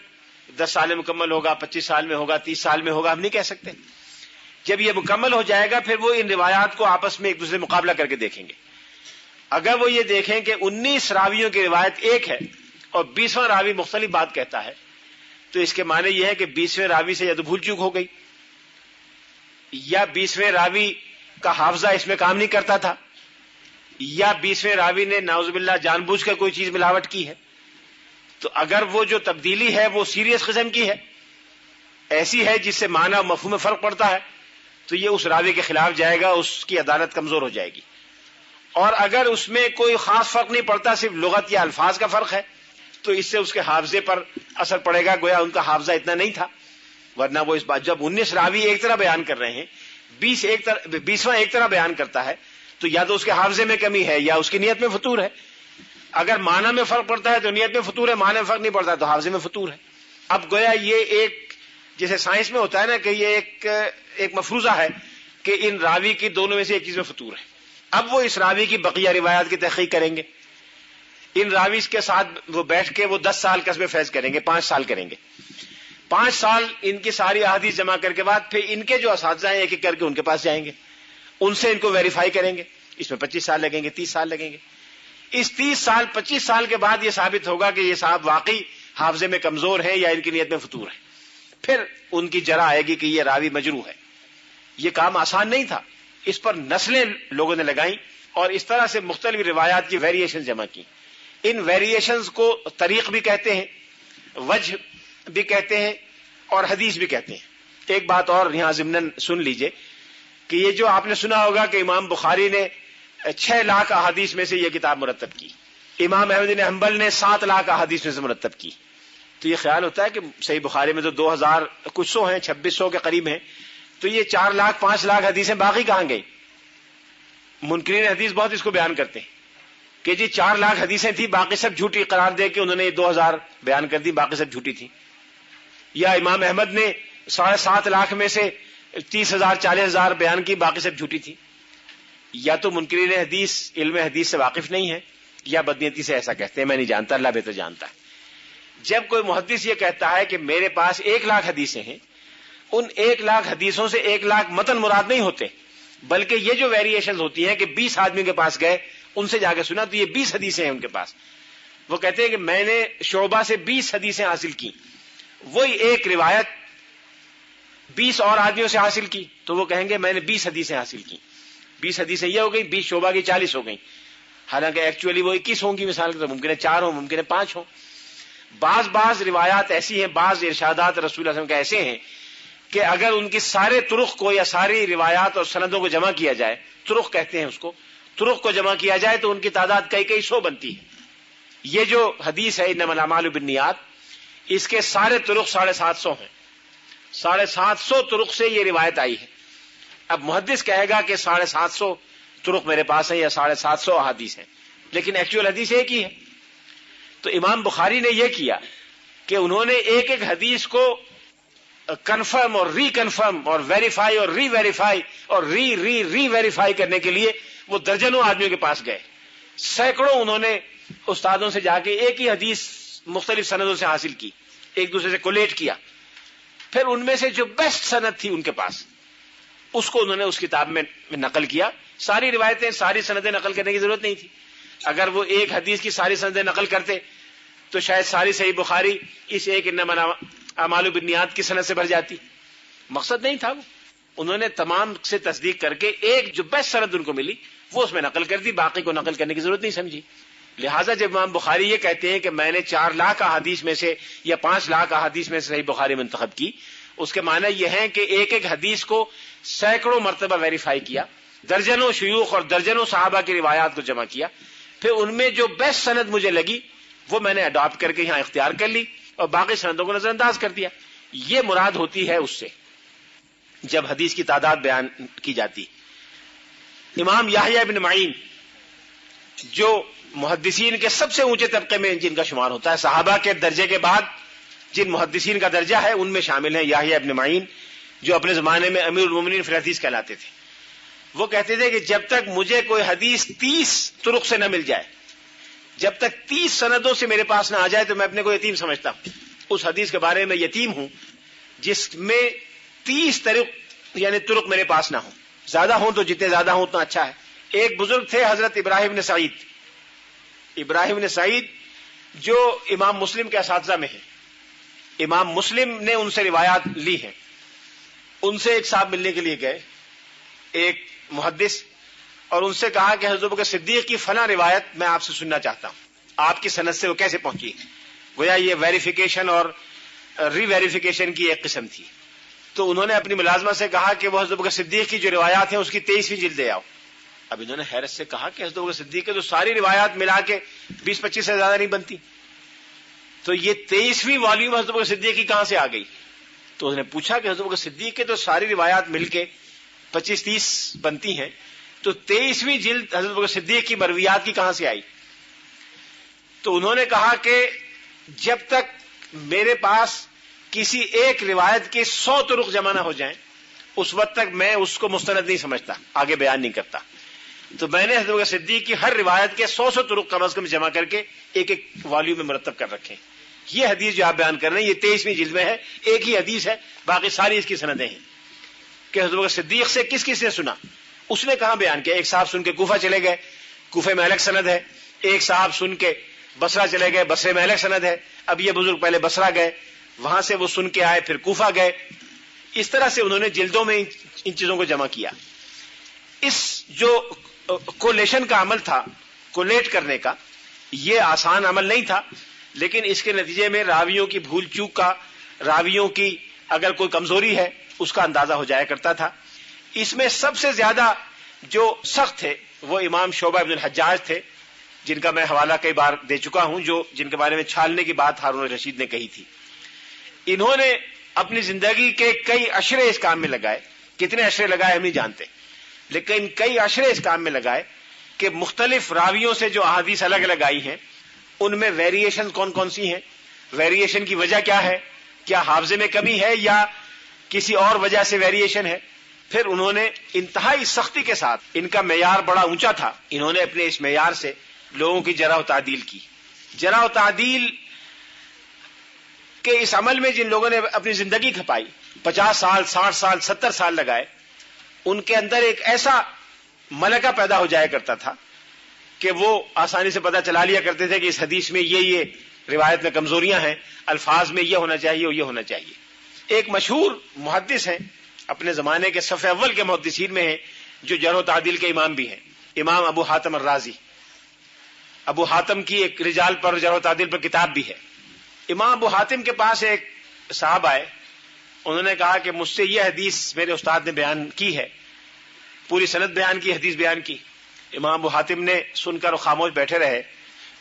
10 سال میں مکمل ہوگا، 25 سال میں ہوگا، 30 سال میں ہوگا، ہم نہیں کہہ سکتے۔ جب یہ مکمل ہو جائے گا پھر وہ ان روایات کو آپس میں ایک دوسرے مقابلہ کر کے دیکھیں گے۔ اگر وہ یہ دیکھیں کہ 19 راویوں کی روایت ایک ہے اور 20واں راوی مختلف بات کہتا ہے تو اس کے معنی یہ ہے کہ 20ویں راوی سے یا تو بھول چوک ہو گئی، یا 20ویں راوی کا حافظہ اس میں کام نہیں کرتا تھا، یا 20ویں راوی نے نعوذ باللہ جان بوجھ کر کوئی چیز ملاوٹ کی ہے۔ تو اگر وہ جو تبدیلی ہے وہ سیریس قسم کی ہے، ایسی ہے جس سے معنی اور مفہوم میں فرق پڑتا ہے، تو یہ اس راوی کے خلاف جائے گا، اس کی عدالت کمزور ہو جائے گی۔ اور اگر اس میں کوئی خاص فرق نہیں پڑتا، صرف لغت یا الفاظ کا فرق ہے، تو اس سے اس کے حافظے پر اثر پڑے گا، گویا ان کا حافظہ اتنا نہیں تھا، ورنہ وہ اس بات جب 19 راوی ایک طرح بیان کر رہے ہیں، 20واں ایک طرح بیان کرتا ہے، تو یا تو اس کے حافظے میں کمی ہے یا اس کی نیت میں فطور ہے۔ اگر معنی میں فرق پڑتا ہے تو نیت میں فطور ہے، معنی میں فرق نہیں پڑتا تو حافظے میں فطور ہے۔ اب گویا یہ ایک جیسے سائنس میں ہوتا ہے نا کہ یہ ایک مفروضہ ہے کہ ان راوی کی دونوں میں سے ایک چیز میں فطور ہے۔ اب وہ اس راوی کی بقیہ روایات کی تحقیق کریں گے، ان راوی کے ساتھ وہ بیٹھ کے وہ 10 سال قصب فیض کریں گے، 5 سال کریں گے، 5 سال ان کی ساری احادیث جمع کر کے بعد پھر ان کے جو اساتذہ ہیں ایک ایک کر کے ان کے پاس جائیں گے، ان سے ان کو ویریفائی کریں گے، اس میں 25 سال لگیں گے، 30 سال لگیں گے۔ اس 30 سال 25 سال کے بعد یہ ثابت ہوگا کہ یہ صاحب واقعی حافظے میں کمزور ہیں یا ان کی نیت میں فطور ہے، پھر ان کی جرح آئے گی کہ یہ راوی مجروح ہے۔ یہ کام آسان نہیں تھا، اس پر نسلیں لوگوں نے لگائیں اور اس طرح سے مختلف روایات کی ویریشن جمع کی۔ ان ویریشنز کو طریق بھی کہتے ہیں، وجہ بھی کہتے ہیں اور حدیث بھی کہتے ہیں۔ ایک بات اور یہاں ضمناً سن لیجئے کہ یہ جو آپ نے سنا ہوگا کہ امام بخاری نے 6 لاکھ احادیث میں سے یہ کتاب مرتب کی، امام احمد بن حنبل نے 7 لاکھ احادیث میں سے مرتب کی، تو یہ خیال ہوتا ہے کہ صحیح بخاری میں تو 2000 کچھ سو ہیں، 2600 کے قریب ہیں، تو یہ 4 لاکھ 5 لاکھ حدیثیں باقی کہاں گئی؟ منکرین حدیث بہت اس کو بیان کرتے ہیں کہ جی 4 لاکھ حدیثیں تھیں، باقی سب جھوٹی قرار دے کے انہوں نے 2000 بیان کر دی، باقی سب جھوٹی تھی۔ یا امام احمد نے 7.5 لاکھ میں سے 30,000 40,000 بیان کی، باقی سب جھوٹی تھی۔ یا تو منکرین حدیث علم حدیث سے واقف نہیں ہے یا بدنیتی سے ایسا کہتے ہیں، میں نہیں جانتا، اللہ بہتر جانتا ہے۔ جب کوئی محدث یہ کہتا ہے کہ میرے پاس 1 لاکھ حدیثیں ہیں، ان 1 لاکھ حدیثوں سے 1 لاکھ متن مراد نہیں ہوتے، بلکہ یہ جو ویریشنز ہوتی ہیں کہ 20 آدمیوں کے پاس گئے، ان سے جا کے سنا تو یہ 20 حدیثیں ہیں ان کے پاس۔ وہ کہتے ہیں کہ میں نے شعبہ سے 20 حدیثیں حاصل کی، وہی ایک روایت 20 اور آدمیوں سے حاصل کی تو وہ کہیں گے میں نے 20 حدیثیں حاصل کی۔ 20 حدیثیں یہ ہو گئی، 20 شعبہ کی 40 ہو گئی، حالانکہ ایکچولی وہ 21 ہوں گی، مثال کے طور ممکن ہے 4 ہوں، ممکن ہے 5 ہوں۔ بعض روایات ایسی ہیں، بعض ارشادات رسول اللہ صلی اللہ علیہ وسلم کے ایسے ہیں کہ اگر ان کی سارے طرق کو یا ساری روایات اور سندوں کو جمع کیا جائے، طرق کہتے ہیں اس کو، طرق کو جمع کیا جائے تو ان کی تعداد کئی سو بنتی ہے. یہ جو حدیث ہے انما الاعمال بالنیات، اس کے سارے طرق 750 ہیں. 750 طرق سے یہ روایت آئی ہے. اب محدث کہے گا کہ 750 طرق میرے پاس ہیں یا 750 احادیث ہیں، لیکن ایکچوئل حدیث ایک ہی ہے. تو امام بخاری نے یہ کیا کہ انہوں نے ایک ایک حدیث کو کنفرم اور ری کنفرم اور ویریفائی اور ری ویریفائی اور ری ویریفائی کرنے کے لیے وہ درجنوں آدمیوں کے پاس گئے. سینکڑوں انہوں نے استادوں سے جا کے ایک ہی حدیث مختلف سندوں سے حاصل کی، ایک دوسرے سے کولیٹ کیا. پھر ان میں سے جو بیسٹ سند تھی ان کے پاس، اس کو انہوں نے اس کتاب میں نقل کیا. ساری روایتیں، ساری سندیں نقل کرنے کی ضرورت نہیں تھی. اگر وہ ایک حدیث کی ساری سندیں نقل کرتے تو شاید ساری صحیح بخاری اس ایک انما الاعمال بالنیات کی سند سے بھر جاتی. مقصد نہیں تھا وہ. انہوں نے تمام سے تصدیق کر کے ایک جو بیسٹ سند ان کو ملی وہ اس میں نقل کر دی، باقی کو نقل کرنے کی ضرورت نہیں سمجھی. لہٰذا جب امام بخاری یہ کہتے ہیں کہ میں نے 4 لاکھ احادیث میں سے یا 5 لاکھ احادیث میں سے صحیح بخاری منتخب کی، اس کے معنی یہ ہے کہ ایک ایک حدیث کو سینکڑوں مرتبہ ویریفائی کیا، درجنوں شیوخ اور درجنوں صحابہ کی روایات کو جمع کیا، پھر ان میں جو بیسٹ سند مجھے لگی وہ میں نے اڈاپٹ کر کے یہاں اختیار کر لی اور باقی سندوں کو نظر انداز کر دیا. یہ مراد ہوتی ہے اس سے جب حدیث کی تعداد بیان کی جاتی. امام یحییٰ ابن معین جو محدثین کے سب سے اونچے طبقے میں جن کا شمار ہوتا ہے، صحابہ کے درجے کے بعد جن محدثین کا درجہ ہے ان میں شامل ہیں یحییٰ ابن معین، جو اپنے زمانے میں امیر المومنین فی الحدیث کہلاتے تھے. وہ کہتے تھے کہ جب تک مجھے کوئی حدیث 30 طرق سے نہ مل جائے، جب تک 30 سندوں سے میرے پاس نہ آ جائے تو میں اپنے کو یتیم سمجھتا ہوں. اس حدیث کے بارے میں یتیم ہوں جس میں 30 طرق یعنی طرق میرے پاس نہ ہوں. زیادہ ہوں تو جتنے زیادہ ہوں اتنا اچھا ہے. ایک بزرگ تھے حضرت ابراہیم بن سعید. ابراہیم بن سعید جو امام مسلم کے اساتذہ میں ہیں، امام مسلم نے ان سے روایات لی ہیں. ان سے ایک صاحب ملنے کے لیے گئے، ایک محدث، اور ان سے کہا کہ حضرت ابوبکر صدیق کی فلاں روایت میں آپ سے سننا چاہتا ہوں، آپ کی سند سے وہ کیسے پہنچی. گویا یہ ویریفیکیشن اور ری ویریفیکیشن کی ایک قسم تھی. تو انہوں نے اپنی ملازمہ سے کہا کہ وہ حضرت ابوبکر صدیق کی جو روایات ہیں اس کی 23ویں جلد لے آؤ. اب انہوں نے حیرت سے کہا کہ حضرت ابوبکر صدیق کے تو ساری روایات ملا کے 20-25 سے زیادہ نہیں بنتی، تو یہ 23ویں والیوم حضرت ابوبکر صدیق کی کہاں سے آ گئی. تو انہوں نے پوچھا کہ حضرت ابوبکر صدیق کے تو ساری روایات مل کے 25-30 بنتی ہیں، تو 23ویں جلد حضرت ابوبکر صدیق کی مرویات کی کہاں سے آئی. تو انہوں نے کہا کہ جب تک میرے پاس کسی ایک روایت کے 100 طرق جمع نہ ہو جائیں اس وقت تک میں اس کو مستند نہیں سمجھتا، آگے بیان نہیں کرتا. تو میں نے حضرت ابوبکر صدیق کی ہر روایت کے 100 طرق کم از کم جمع کر کے ایک ایک والیوم میں مرتب کر رکھے. یہ حدیث جو آپ بیان کر رہے ہیں یہ 23ویں جلد میں ہے، ایک ہی حدیث ہے، باقی ساری اس کی سندیں ہیں کہ حضرت ابوبکر صدیق سے کس کس نے سنا. اس نے کہاں بیان کیا؟ ایک صاحب سن کے کوفہ چلے گئے، کوفے میں الگ سند ہے. ایک صاحب سن کے بصرہ چلے گئے، بصرے میں الگ سند ہے. اب یہ بزرگ پہلے بصرہ گئے، وہاں سے وہ سن کے آئے، پھر کوفہ گئے. اس طرح سے انہوں نے جلدوں میں ان چیزوں کو جمع کیا. اس جو کولیشن کا عمل تھا، کولیٹ کرنے کا، یہ آسان عمل نہیں تھا، لیکن اس کے نتیجے میں راویوں کی بھول چوک کا، راویوں کی اگر کوئی کمزوری ہے اس کا اندازہ ہو جایا کرتا تھا. اس میں سب سے زیادہ جو سخت تھے وہ امام شعبہ ابن الحجاج تھے، جن کا میں حوالہ کئی بار دے چکا ہوں، جن کے بارے میں چھالنے کی بات ہارون رشید نے کہی تھی. انہوں نے اپنی زندگی کے کئی عشرے اس کام میں لگائے. کتنے عشرے لگائے ہم نہیں جانتے، لیکن کئی عشرے اس کام میں لگائے کہ مختلف راویوں سے جو احادیث الگ الگ آئی ہیں ان میں ویریشن کون کون سی ہیں، ویریشن کی وجہ کیا ہے، کیا حافظے میں کمی ہے یا کسی اور وجہ سے ویریشن ہے. پھر انہوں نے انتہائی سختی کے ساتھ، ان کا معیار بڑا اونچا تھا، انہوں نے اپنے اس معیار سے لوگوں کی جرح و تعدیل کی. جرح و تعدیل کے اس عمل میں جن لوگوں نے اپنی زندگی کھپائی، 50 سال 60 سال 70 سال لگائے، ان کے اندر ایک ایسا ملکہ پیدا ہو جایا کرتا تھا کہ وہ آسانی سے پتہ چلا لیا کرتے تھے کہ اس حدیث میں یہ روایت میں کمزوریاں ہیں، الفاظ میں یہ ہونا چاہیے اور یہ ہونا چاہیے. ایک مشہور محدث ہیں، اپنے زمانے کے صف اول کے محدثین میں ہیں، جو جرح و تعدیل کے امام بھی ہیں، امام ابو حاتم الرازی. ابو حاتم کی ایک رجال پر جرح و تعدیل پر کتاب بھی ہے. امام ابو حاتم کے پاس ایک صاحب آئے، انہوں نے کہا کہ مجھ سے یہ حدیث میرے استاد نے بیان کی ہے، پوری سند بیان کی، حدیث بیان کی. امام ابو حاتم نے سن کر خاموش بیٹھے رہے.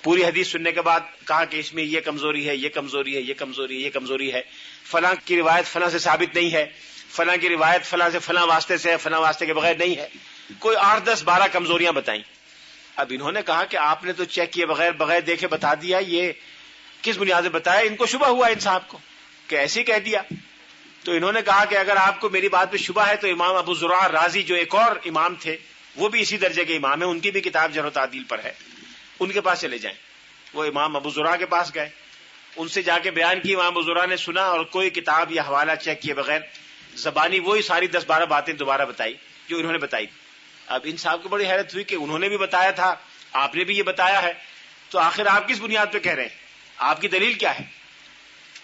پوری حدیث سننے کے بعد کہا کہ اس میں یہ کمزوری ہے، یہ کمزوری ہے، یہ کمزوری ہے، یہ کمزوری ہے، فلاں کی روایت فلاں سے ثابت نہیں ہے، فلاں کی روایت فلاں سے فلاں واسطے سے ہے، فلاں واسطے کے بغیر نہیں ہے. کوئی 8 10 12 کمزوریاں بتائیں. اب انہوں نے کہا کہ آپ نے تو چیک کیے بغیر دیکھے بتا دیا، یہ کس بنیاد سے بتایا؟ ان کو شبہ ہوا ان صاحب کو کہ ایسے ہی کہہ دیا. تو انہوں نے کہا کہ اگر آپ کو میری بات پہ شبہ ہے تو امام ابو زرع رازی جو ایک اور امام تھے، وہ بھی اسی درجے کے امام ہیں، ان کی بھی کتاب جرح و تعدیل پر ہے، ان کے پاس چلے جائیں. وہ امام ابو زرع کے پاس گئے، ان سے جا کے بیان کی. امام ابو زرع نے سنا اور کوئی کتاب یا حوالہ چیک کیے بغیر زبانی وہی ساری 10 12 باتیں دوبارہ بتائی جو انہوں نے بتائی. اب ان صاحب کو بڑی حیرت ہوئی کہ انہوں نے بھی بتایا تھا، آپ نے بھی یہ بتایا ہے، تو آخر آپ کس بنیاد پہ کہہ رہے ہیں؟ آپ کی دلیل کیا ہے؟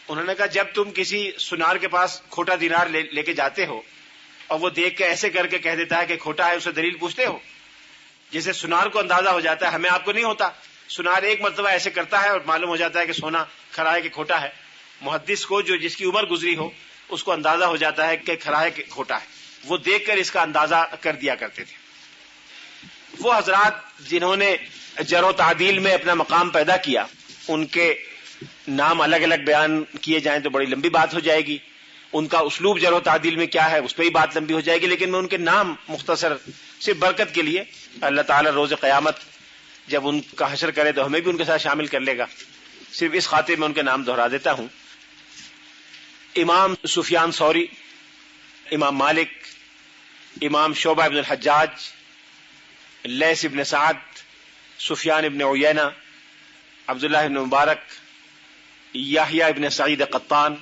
انہوں نے کہا جب تم کسی سنار کے پاس کھوٹا دینار لے کے جاتے ہو اور وہ دیکھ کے ایسے کر کے کہہ دیتا ہے کہ کھوٹا ہے، اسے دلیل پوچھتے ہو. جیسے سنار کو اندازہ ہو جاتا ہے، ہمیں آپ کو نہیں ہوتا. سنار ایک مرتبہ ایسے کرتا ہے اور معلوم ہو جاتا ہے کہ سونا کھرا ہے کہ کھوٹا ہے. محدث کو جو جس کی عمر گزری ہو اس کو اندازہ ہو جاتا ہے کہ کھرا ہے کہ کھوٹا ہے. وہ دیکھ کر اس کا اندازہ کر دیا کرتے تھے. وہ حضرات جنہوں نے جرح و تعدیل میں اپنا مقام پیدا کیا، ان کے نام الگ الگ بیان کیے جائیں تو بڑی لمبی بات ہو جائے گی. ان کا اسلوب جرح و تعدیل میں کیا ہے اس پہ ہی بات لمبی ہو جائے گی. لیکن میں ان کے نام مختصر صرف برکت کے لیے، اللہ تعالی روز قیامت جب ان کا حشر کرے تو ہمیں بھی ان کے ساتھ شامل کر لے گا، صرف اس خاطر میں ان کے نام دہرا دیتا ہوں. امام سفیان ثوری، امام مالک، امام شعبہ ابن الحجاج، لیث ابن سعد، سفیان ابن عیینہ، عبداللہ ابن مبارک، یحییٰ ابن سعید قطان.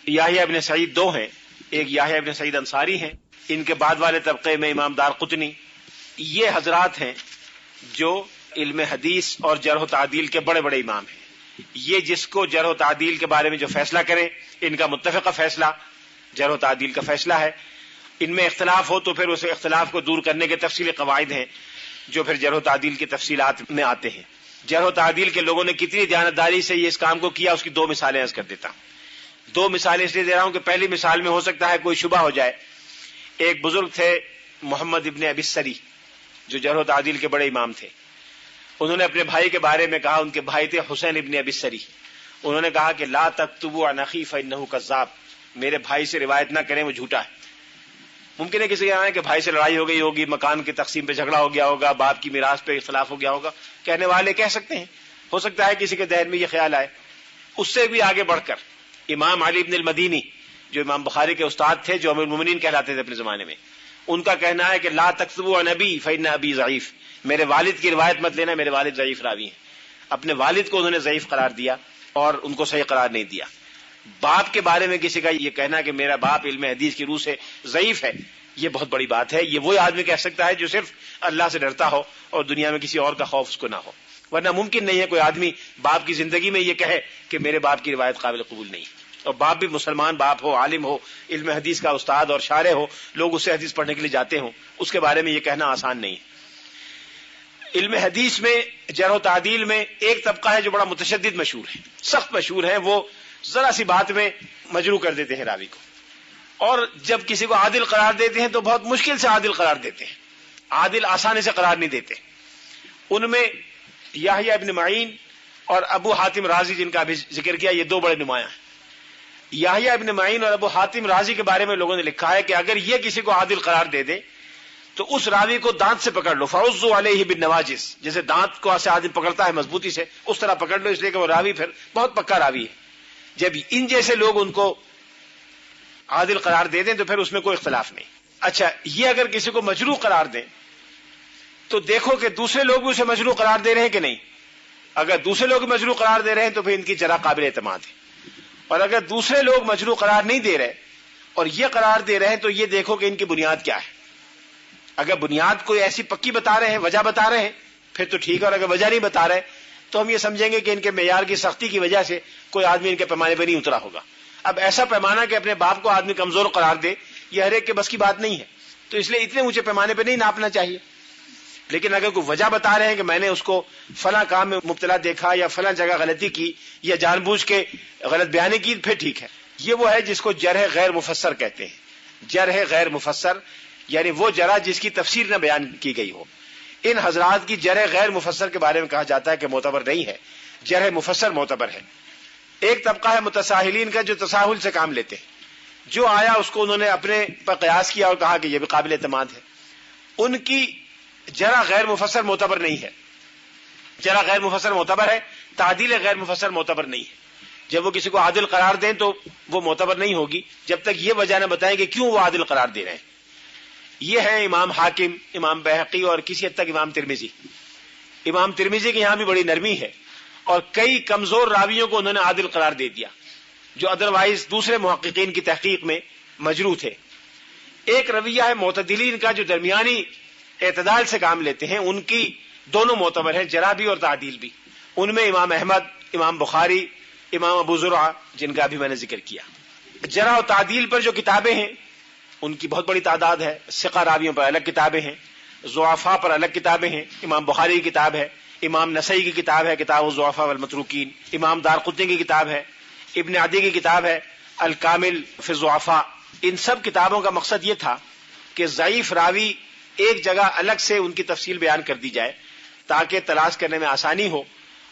یحییٰ ابن سعید 2 ہیں، ایک یحییٰ ابن سعید انصاری ہیں. ان کے بعد والے طبقے میں امام دارقطنی. یہ حضرات ہیں جو علم حدیث اور جرح و تعدیل کے بڑے بڑے امام ہیں. یہ جس کو جرح و تعدیل کے بارے میں جو فیصلہ کریں، ان کا متفقہ فیصلہ جرح و تعدیل کا فیصلہ ہے. ان میں اختلاف ہو تو پھر اس اختلاف کو دور کرنے کے تفصیلی قواعد ہیں جو پھر جرح و تعدیل کی تفصیلات میں آتے ہیں. جرح و تعدیل کے لوگوں نے کتنی دیانتداری سے یہ اس کام کو کیا، اس کی 2 مثالیں عرض کر دیتا ہوں. 2 مثالیں اس لیے دے رہا ہوں کہ پہلی مثال میں ہو سکتا ہے کوئی شبہ ہو جائے. ایک بزرگ تھے محمد ابن ابی السری جو جرح و تعدیل کے بڑے امام تھے. انہوں نے اپنے بھائی کے بارے میں کہا، ان کے بھائی تھے حسین ابن ابی السری. انہوں نے کہا کہ لا تکتبوا عن اخی فانہ کذاب، میرے بھائی سے روایت نہ کریں، وہ جھوٹا ہے. ممکن ہے کسی کہ بھائی سے لڑائی ہو گئی ہوگی، مکان کی تقسیم پہ جھگڑا ہو گیا ہوگا، باپ کی میراث پہ اختلاف ہو گیا ہوگا، کہنے والے کہہ سکتے ہیں، ہو سکتا ہے کسی کے ذہن میں یہ خیال آئے. اس سے بھی آگے بڑھ کر امام علی بن المدینی جو امام بخاری کے استاد تھے، جو امیر المومنین کہلاتے تھے اپنے زمانے میں، ان کا کہنا ہے کہ لا تکتبوا عن ابی فإن ابی ضعیف، میرے والد کی روایت مت لینا، میرے والد ضعیف راوی ہیں. اپنے والد کو انہوں نے ضعیف قرار دیا اور ان کو صحیح قرار نہیں دیا. باپ کے بارے میں کسی کا یہ کہنا کہ میرا باپ علم حدیث کی روح سے ضعیف ہے، یہ بہت بڑی بات ہے. یہ وہی آدمی کہہ سکتا ہے جو صرف اللہ سے ڈرتا ہو اور دنیا میں کسی اور کا خوف اس کو نہ ہو، ورنہ ممکن نہیں ہے کوئی آدمی باپ کی زندگی میں یہ کہے کہ میرے باپ کی روایت قابل قبول نہیں. اور باپ بھی مسلمان باپ ہو، عالم ہو، علم حدیث کا استاد اور شارح ہو، لوگ اس سے حدیث پڑھنے کے لیے جاتے ہوں، اس کے بارے میں یہ کہنا آسان نہیں. علم حدیث میں جرح و تعدیل میں ایک طبقہ ہے جو بڑا متشدد مشہور ہے، سخت مشہور ہے. وہ ذرا سی بات میں مجروح کر دیتے ہیں راوی کو، اور جب کسی کو عادل قرار دیتے ہیں تو بہت مشکل سے عادل قرار دیتے ہیں، عادل آسانی سے قرار نہیں دیتے. ان میں یحییٰ ابن معین اور ابو حاتم رازی جن کا ابھی ذکر کیا، یہ 2 بڑے نمایاں ہیں. یحییٰ ابن معین اور ابو حاتم رازی کے بارے میں لوگوں نے لکھا ہے کہ اگر یہ کسی کو عادل قرار دے دے تو اس راوی کو دانت سے پکڑ لو، فعضوا علیہ بالنواجذ، جیسے دانت کو ایسے آدمی پکڑتا ہے مضبوطی سے، اس طرح پکڑ لو، اس لیے کہ وہ راوی پھر بہت پکا راوی ہے. جب ان جیسے لوگ ان کو عادل قرار دے دیں تو پھر اس میں کوئی اختلاف نہیں. اچھا، یہ اگر کسی کو مجروح قرار دیں تو دیکھو کہ دوسرے لوگ بھی اسے مجروح قرار دے رہے ہیں کہ نہیں. اگر دوسرے لوگ مجروح قرار دے رہے ہیں تو پھر ان کی جرح قابل اعتماد ہے، اور اگر دوسرے لوگ مجروح قرار نہیں دے رہے اور یہ قرار دے رہے ہیں تو یہ دیکھو کہ ان کی بنیاد کیا ہے. اگر بنیاد کوئی ایسی پکی بتا رہے ہیں، وجہ بتا رہے ہیں، پھر تو ٹھیک ہے، اور اگر وجہ نہیں بتا رہے تو ہم یہ سمجھیں گے کہ ان کے معیار کی سختی کی وجہ سے کوئی آدمی ان کے پیمانے پہ نہیں اترا ہوگا. اب ایسا پیمانہ کہ اپنے باپ کو آدمی کمزور قرار دے، یہ ہر ایک کے بس کی بات نہیں ہے، تو اس لیے اتنے اونچے پیمانے پہ نہیں ناپنا چاہیے. لیکن اگر کوئی وجہ بتا رہے ہیں کہ میں نے اس کو فلاں کام میں مبتلا دیکھا یا فلاں جگہ غلطی کی یا جان بوجھ کے غلط بیانی کی، پھر ٹھیک ہے. یہ وہ ہے جس کو جرح غیر مفسر کہتے ہیں. جرح غیر مفسر یعنی وہ جرح جس کی تفسیر نہ بیان کی گئی ہو. ان حضرات کی جرح غیر مفسر کے بارے میں کہا جاتا ہے کہ معتبر نہیں ہے، جرح مفسر معتبر ہے۔ ایک طبقہ ہے متساہلین کا جو تساہل سے کام لیتے ہیں، جو آیا اس کو انہوں نے اپنے پر قیاس کیا اور کہا کہ یہ بھی قابل اعتماد ہے، ان کی جرح غیر مفسر معتبر نہیں ہے۔ جرح غیر مفسر معتبر ہے، تعدیل غیر مفسر معتبر نہیں ہے۔ جب وہ کسی کو عادل قرار دیں تو وہ معتبر نہیں ہوگی جب تک یہ وجہ نہ بتائیں کہ کیوں وہ عادل قرار دے رہے ہیں۔ یہ ہے امام حاکم، امام بہقی اور کسی حد تک امام ترمذی۔ امام ترمذی کے یہاں بھی بڑی نرمی ہے اور کئی کمزور راویوں کو انہوں نے عادل قرار دے دیا جو ادروائز دوسرے محققین کی تحقیق میں مجروح تھے۔ ایک رویہ ہے معتدلین کا جو درمیانی اعتدال سے کام لیتے ہیں، ان کی دونوں معتبر ہیں، جرح بھی اور تعدیل بھی۔ ان میں امام احمد، امام بخاری، امام ابو زرعہ جن کا بھی میں نے ذکر کیا۔ جرح و تعدیل پر جو کتابیں ہیں ان کی بہت بڑی تعداد ہے۔ ثقہ راویوں پر الگ کتابیں ہیں، ضعفاء پر الگ کتابیں ہیں۔ امام بخاری کی کتاب ہے، امام نسائی کی کتاب ہے کتاب الضعفاء والمتروکین، امام دارقطنی کی کتاب ہے، ابن عدی کی کتاب ہے الکامل فی الضعفاء۔ ان سب کتابوں کا مقصد یہ تھا کہ ضعیف راوی ایک جگہ الگ سے ان کی تفصیل بیان کر دی جائے تاکہ تلاش کرنے میں آسانی ہو،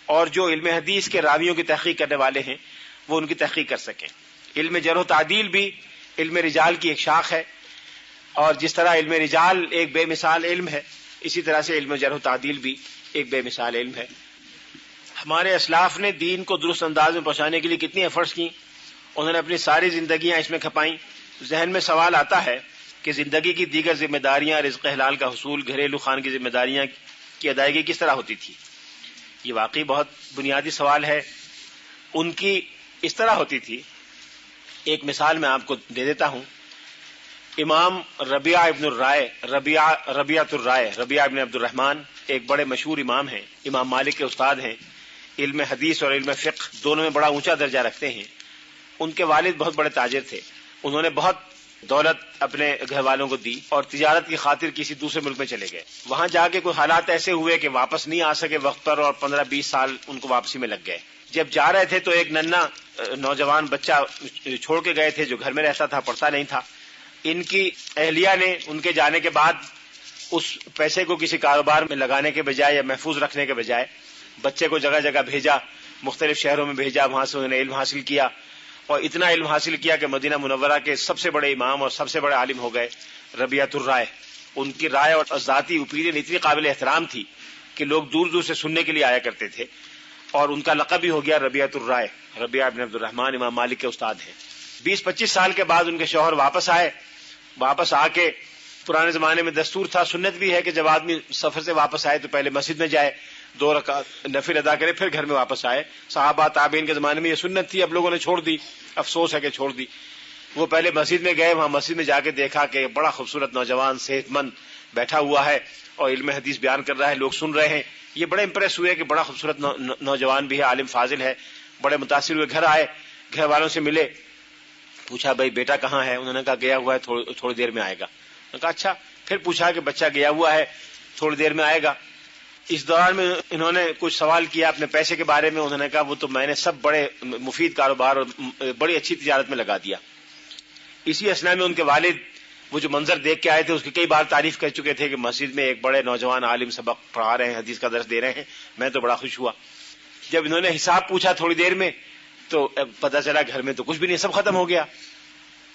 اور جو علم حدیث کے راویوں کی تحقیق کرنے والے ہیں وہ ان کی تحقیق کر سکیں۔ علم جرح و تعدیل بھی علم رجال کی ایک شاخ ہے، اور جس طرح علم رجال ایک بے مثال علم ہے، اسی طرح سے علم جرح و تعدیل بھی ایک بے مثال علم ہے۔ ہمارے اسلاف نے دین کو درست انداز میں پہنچانے کے لیے کتنی ایفرٹس کی، انہوں نے اپنی ساری زندگیاں اس میں کھپائیں۔ ذہن میں سوال آتا ہے کہ زندگی کی دیگر ذمہ داریاں، رزق حلال کا حصول، گھریلو خان کی ذمہ داریاں کی ادائیگی کس طرح ہوتی تھی؟ یہ واقعی بہت بنیادی سوال ہے۔ ان کی اس طرح ہوتی تھی، ایک مثال میں آپ کو دے دیتا ہوں۔ امام ربیعہ ابن الرائے، ربیعۃ الرائے، ربیعہ ابن عبد الرحمن ایک بڑے مشہور امام ہیں، امام مالک کے استاد ہیں، علم حدیث اور علم فقہ دونوں میں بڑا اونچا درجہ رکھتے ہیں۔ ان کے والد بہت بڑے تاجر تھے، انہوں نے بہت دولت اپنے گھر والوں کو دی اور تجارت کی خاطر کسی دوسرے ملک میں چلے گئے۔ وہاں جا کے کوئی حالات ایسے ہوئے کہ واپس نہیں آ سکے وقت پر، اور 15-20 سال ان کو واپسی میں لگ گئے۔ جب جا رہے تھے تو ایک ننھا نوجوان بچہ چھوڑ کے گئے تھے جو گھر میں رہتا تھا، پڑھتا نہیں تھا۔ ان کی اہلیہ نے ان کے جانے کے بعد اس پیسے کو کسی کاروبار میں لگانے کے بجائے یا محفوظ رکھنے کے بجائے بچے کو جگہ جگہ بھیجا، مختلف شہروں میں بھیجا، وہاں سے انہوں نے علم حاصل کیا، اور اتنا علم حاصل کیا کہ مدینہ منورہ کے سب سے بڑے امام اور سب سے بڑے عالم ہو گئے، ربیعۃ الرائے۔ ان کی رائے اور ذاتی اوپینین اتنی قابل احترام تھی کہ لوگ دور دور سے سننے کے لیے آیا کرتے تھے، اور ان کا لقب بھی ہو گیا ربیعۃ الرائے۔ ربیعہ بن عبد الرحمن امام مالک کے استاد ہیں۔ 20-25 سال کے بعد ان کے شوہر واپس آئے۔ واپس آ کے پرانے زمانے میں دستور تھا، سنت بھی ہے کہ جب آدمی سفر سے واپس آئے تو پہلے مسجد میں جائے، 2 رکعت نفل ادا کرے، پھر گھر میں واپس آئے۔ صحابہ تابعین کے زمانے میں یہ سنت تھی، اب لوگوں نے چھوڑ دی، افسوس ہے کہ چھوڑ دی۔ وہ پہلے مسجد میں گئے، وہاں مسجد میں جا کے دیکھا کہ بڑا خوبصورت نوجوان صحت مند بیٹھا ہوا ہے اور علم حدیث بیان کر رہا ہے، لوگ سن رہے ہیں۔ یہ بڑے امپریس ہوئے کہ بڑا خوبصورت نوجوان بھی ہے، عالم فاضل ہے، بڑے متاثر ہوئے۔ گھر آئے، گھر والوں سے ملے، پوچھا بھائی بیٹا کہاں ہے؟ انہوں نے کہا گیا ہوا ہے، تھوڑی دیر میں آئے گا۔ انہوں نے کہا اچھا۔ پھر پوچھا کہ بچہ گیا ہوا ہے، تھوڑی دیر میں آئے گا۔ اس دوران میں انہوں نے کچھ سوال کیا اپنے پیسے کے بارے میں۔ انہوں نے کہا وہ تو میں نے سب بڑے مفید کاروبار اور بڑی اچھی تجارت میں لگا دیا۔ اسی اثنا میں ان کے والد وہ جو منظر دیکھ کے آئے تھے اس کی کئی بار تعریف کر چکے تھے کہ مسجد میں ایک بڑے نوجوان عالم سبق پڑھا رہے ہیں، حدیث کا درس دے رہے ہیں، میں تو بڑا خوش ہوا۔ جب انہوں نے حساب پوچھا تھوڑی دیر میں تو پتہ چلا گھر میں تو کچھ بھی نہیں، سب ختم ہو گیا۔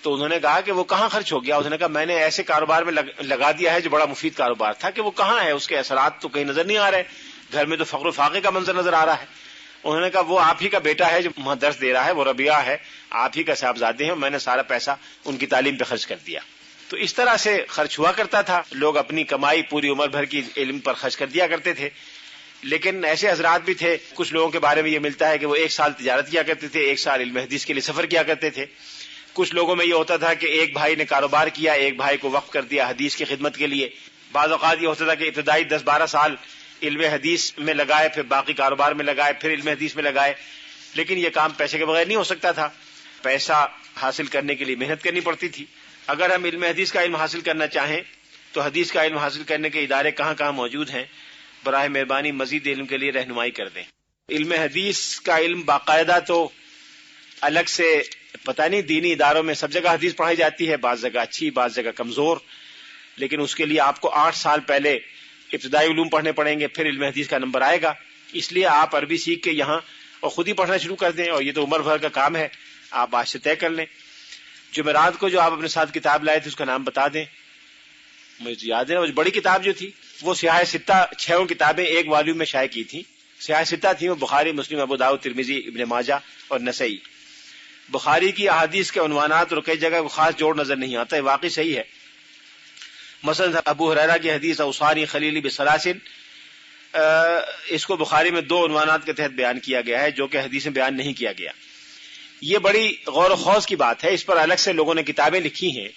تو انہوں نے کہا کہ وہ کہاں خرچ ہو گیا؟ انہوں نے کہا میں نے ایسے کاروبار میں لگا دیا ہے جو بڑا مفید کاروبار تھا، کہ وہ کہاں ہے، اس کے اثرات تو کہیں نظر نہیں آ رہے، گھر میں تو فقر و فاقے کا منظر نظر آ رہا ہے۔ انہوں نے کہا وہ آپ ہی کا بیٹا ہے جو وہاں درس دے رہا ہے، وہ ربیعہ ہے، آپ ہی کا صاحبزادے ہیں، میں نے سارا پیسہ ان کی تعلیم پہ خرچ کر دیا۔ تو اس طرح سے خرچ ہوا کرتا تھا، لوگ اپنی کمائی پوری عمر بھر کی علم پر خرچ کر دیا کرتے تھے۔ لیکن ایسے حضرات بھی تھے، کچھ لوگوں کے بارے میں یہ ملتا ہے کہ وہ 1 سال تجارت کیا کرتے تھے، 1 سال علم حدیث کے لیے سفر کیا کرتے تھے۔ کچھ لوگوں میں یہ ہوتا تھا کہ ایک بھائی نے کاروبار کیا، ایک بھائی کو وقف کر دیا حدیث کی خدمت کے لیے۔ بعض اوقات یہ ہوتا تھا کہ ابتدائی 10-12 سال علم حدیث میں لگائے، پھر باقی کاروبار میں لگائے، پھر علم حدیث میں لگائے۔ لیکن یہ کام پیسے کے بغیر نہیں ہو سکتا تھا، پیسہ حاصل کرنے کے لیے محنت کرنی پڑتی تھی۔ اگر ہم علم حدیث کا علم حاصل کرنا چاہیں تو حدیث کا علم حاصل کرنے کے ادارے کہاں کہاں موجود ہیں؟ براہ مہربانی مزید علم کے لیے رہنمائی کر دیں۔ علم حدیث کا علم باقاعدہ تو الگ سے پتہ نہیں، دینی اداروں میں سب جگہ حدیث پڑھائی جاتی ہے، بعض جگہ اچھی، بعض جگہ کمزور، لیکن اس کے لیے آپ کو 8 سال پہلے ابتدائی علوم پڑھنے پڑیں گے، پھر علم حدیث کا نمبر آئے گا. اس لیے آپ عربی سیکھ کے یہاں اور خود ہی پڑھنا شروع کر دیں، اور یہ تو عمر بھر کا کام ہے، آپ آج سے طے کر لیں. جمعرات کو جو آپ اپنے ساتھ کتاب لائے تھے اس کا نام بتا دیں. مجھے یاد ہے وہ بڑی کتاب جو تھی وہ سیاہ ستہ 6 کتابیں ایک والیوم میں شائع کی تھیں. سیاہ ستہ تھی وہ بخاری، مسلم، ابو داؤد، ترمذی، ابن ماجہ اور نسائی. بخاری کی احادیث کے عنوانات اور کئی جگہ کو خاص جوڑ نظر نہیں آتا ہے، واقعی صحیح ہے. مثلا ابو ہریرہ کی حدیث اوصانی خلیلی بسلاسل، اس کو بخاری میں 2 عنوانات کے تحت بیان کیا گیا ہے جو کہ حدیث میں بیان نہیں کیا گیا. یہ بڑی غور و خوض کی بات ہے، اس پر الگ سے لوگوں نے کتابیں لکھی ہیں.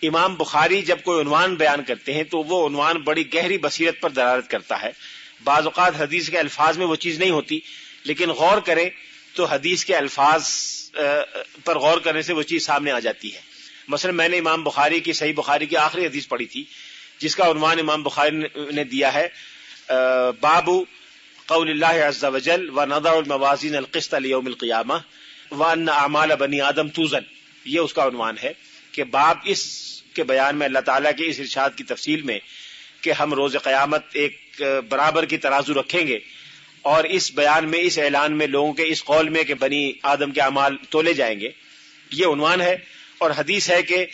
امام بخاری جب کوئی عنوان بیان کرتے ہیں تو وہ عنوان بڑی گہری بصیرت پر دلالت کرتا ہے. بعض اوقات حدیث کے الفاظ میں وہ چیز نہیں ہوتی، لیکن غور کریں تو حدیث کے الفاظ پر غور کرنے سے وہ چیز سامنے آ جاتی ہے. مثلا میں نے امام بخاری کی صحیح بخاری کی آخری حدیث پڑھی تھی جس کا عنوان امام بخاری نے دیا ہے باب قول اللہ عز وجل ونضع الموازین القسط لیوم القیامہ وان اعمال بنی آدم توزن. یہ اس کا عنوان ہے کہ باب اس کے بیان میں اللہ تعالیٰ کے اس ارشاد کی تفصیل میں کہ ہم روز قیامت ایک برابر کی ترازو رکھیں گے، اور اس بیان میں، اس اعلان میں، لوگوں کے اس قول میں کہ بنی آدم کے اعمال تولے جائیں گے، یہ عنوان ہے. اور حدیث ہے کہ